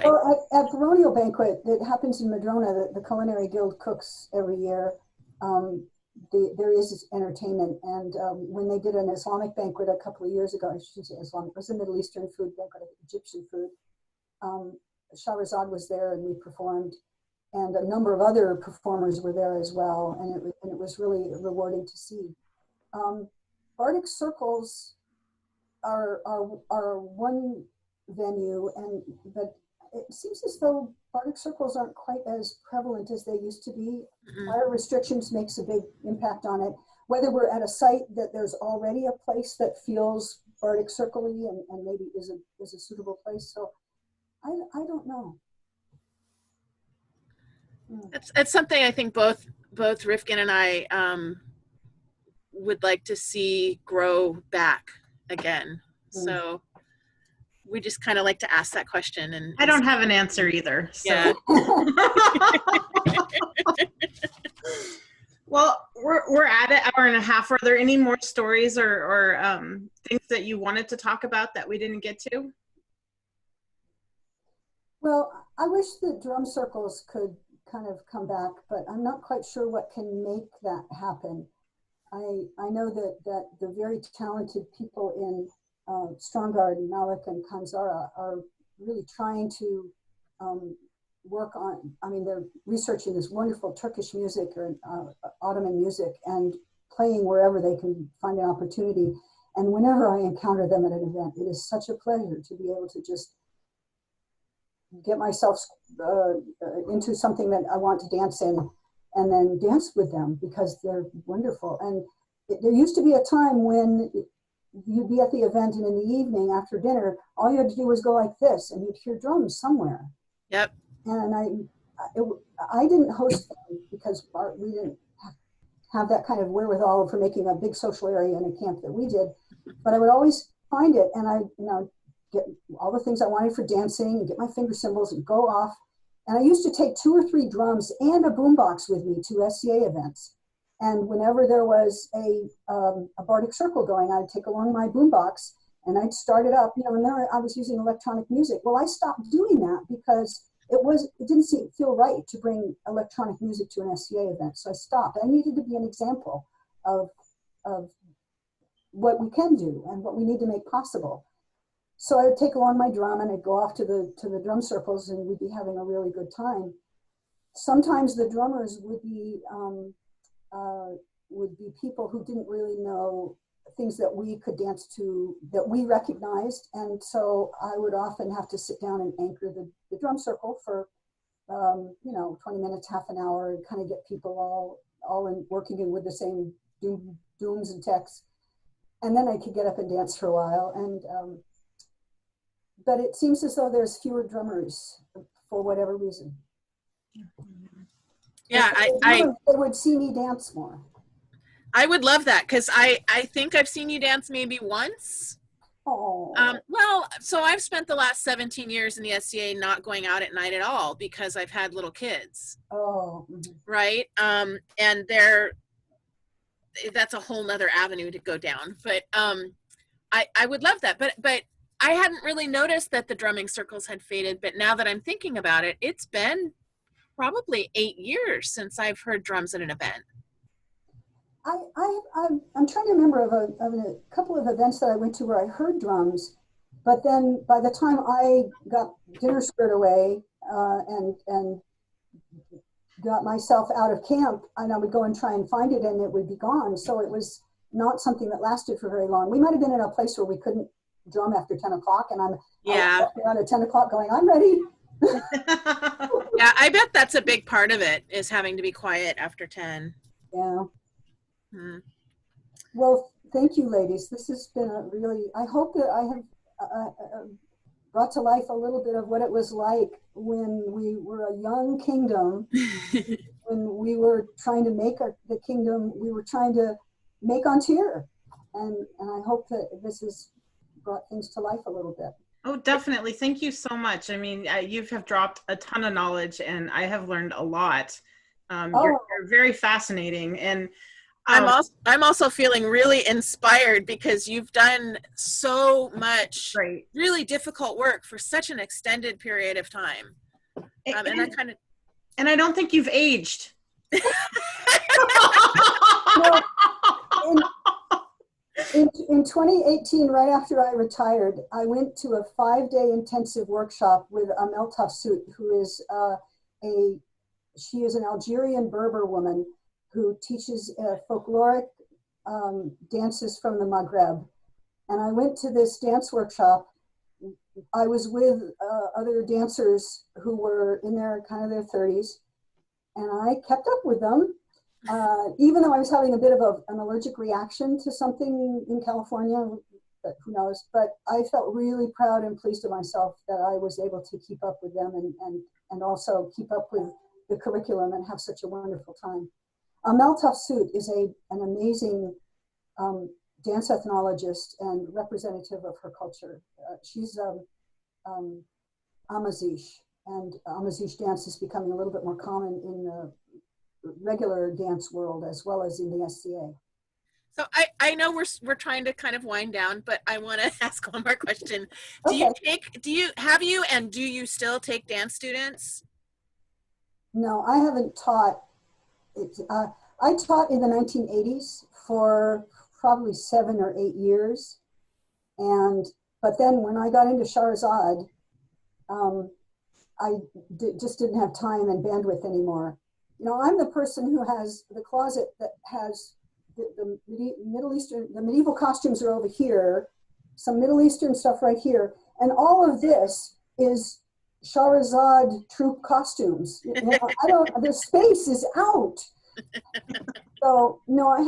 Well, at the rodeo banquet that happens in Madrona, the Culinary Guild cooks every year. There is this entertainment, and when they did an Islamic banquet a couple of years ago, I shouldn't say Islamic, it was a Middle Eastern food banquet, Egyptian food. Shahrazad was there and we performed, and a number of other performers were there as well, and it was really rewarding to see. Bardic Circles are one venue, but it seems as though Bardic Circles aren't quite as prevalent as they used to be. Fire restrictions makes a big impact on it. Whether we're at a site that there's already a place that feels Bardic Circle-y and maybe is a suitable place. So I don't know. It's something I think both Rifkin and I would like to see grow back again. So we just kind of like to ask that question. And I don't have an answer either. So. Yeah. Well, we're at an hour and a half. Are there any more stories or things that you wanted to talk about that we didn't get to? Well, I wish the drum circles could kind of come back, but I'm not quite sure what can make that happen. I know that the very talented people in Strongard, Malik, and Kanzara are really trying to work on, they're researching this wonderful Turkish music or Ottoman music and playing wherever they can find an opportunity. And whenever I encounter them at an event, it is such a pleasure to be able to just get myself into something that I want to dance in and then dance with them because they're wonderful. And there used to be a time when you'd be at the event and in the evening after dinner, all you had to do was go like this and you'd hear drums somewhere. Yep. And I didn't host them because we didn't have that kind of wherewithal for making a big social area in a camp that we did, but I would always find it and I get all the things I wanted for dancing and get my finger cymbals and go off. And I used to take 2 or 3 drums and a boombox with me to SCA events. And whenever there was a Bardic Circle going, I'd take along my boombox and I'd start it up, and there I was using electronic music. Well, I stopped doing that because it didn't feel right to bring electronic music to an SCA event. So I stopped. I needed to be an example of what we can do and what we need to make possible. So I would take along my drum and I'd go off to the drum circles and we'd be having a really good time. Sometimes the drummers would be people who didn't really know things that we could dance to that we recognized, and so I would often have to sit down and anchor the drum circle for 20 minutes, half an hour, and kind of get people all in working in with the same dooms and techs, and then I could get up and dance for a while. And but it seems as though there's fewer drummers for whatever reason. Yeah, they would see me dance more. I would love that because I think I've seen you dance maybe once. Oh. Well, so I've spent the last 17 years in the SCA not going out at night at all because I've had little kids. Oh. Mm-hmm. Right. And that's a whole nother avenue to go down. But I would love that. But I hadn't really noticed that the drumming circles had faded. But now that I'm thinking about it, it's been probably 8 years since I've heard drums at an event. I'm trying to remember of a couple of events that I went to where I heard drums, but then by the time I got dinner squared away and got myself out of camp, and I would go and try and find it and it would be gone. So it was not something that lasted for very long. We might have been in a place where we couldn't drum after 10 o'clock and I was around at 10 o'clock going, I'm ready. Yeah, I bet that's a big part of it, is having to be quiet after 10. Yeah. Well, thank you, ladies. This has been I hope that I have brought to life a little bit of what it was like when we were a young kingdom, when we were trying to make the kingdom, we were trying to make Ontario. And I hope that this has brought things to life a little bit. Oh, definitely. Thank you so much. I mean, you have dropped a ton of knowledge and I have learned a lot. You're very fascinating. And I'm also feeling really inspired because you've done so much really difficult work for such an extended period of time. And I don't think you've aged. In 2018, right after I retired, I went to a 5-day intensive workshop with Amel Tafsout, who is she is an Algerian Berber woman who teaches folkloric dances from the Maghreb. And I went to this dance workshop. I was with other dancers who were in their kind of their 30s, and I kept up with them. Even though I was having a bit of an allergic reaction to something in California, but who knows, but I felt really proud and pleased with myself that I was able to keep up with them and also keep up with the curriculum and have such a wonderful time. Amel Tafsout is an amazing dance ethnologist and representative of her culture. She's Amazish, and Amazish dance is becoming a little bit more common in the regular dance world as well as in the SCA. So I know we're trying to kind of wind down, but I want to ask one more question. Okay. Do you still take dance students? No, I haven't taught. I taught in the 1980s for probably 7 or 8 years, but then when I got into Shahrazad, I just didn't have time and bandwidth anymore. You know, I'm the person who has the closet that has the Middle Eastern, the medieval costumes are over here, some Middle Eastern stuff right here, and all of this is Shahrazad troop costumes. You know, the space is out. So no, I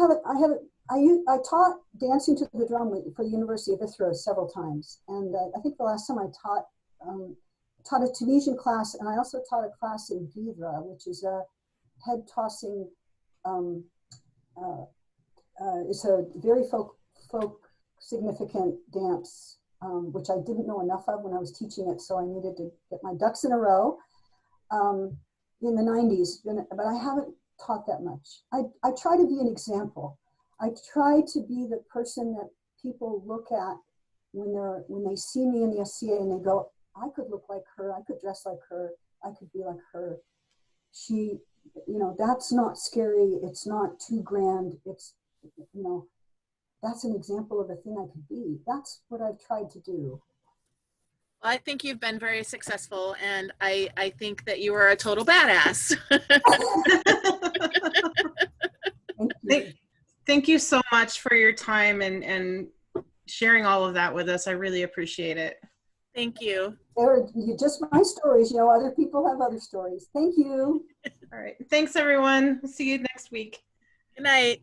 taught dancing to the drum for the University of Ithra several times, and I think the last time I taught a Tunisian class, and I also taught a class in Vivra, which is a head tossing. It's a very folk significant dance, which I didn't know enough of when I was teaching it, so I needed to get my ducks in a row in the 90s, but I haven't taught that much. I try to be an example. I try to be the person that people look at when they see me in the SCA and they go, I could look like her, I could dress like her, I could be like her. She, you know, that's not scary, it's not too grand, it's, you know, that's an example of a thing I could be. That's what I've tried to do. Well, I think you've been very successful, and I think that you are a total badass. Thank you. Thank you so much for your time and sharing all of that with us. I really appreciate it. Thank you. They're just my stories, you know, other people have other stories. Thank you. All right. Thanks, everyone. We'll see you next week. Good night.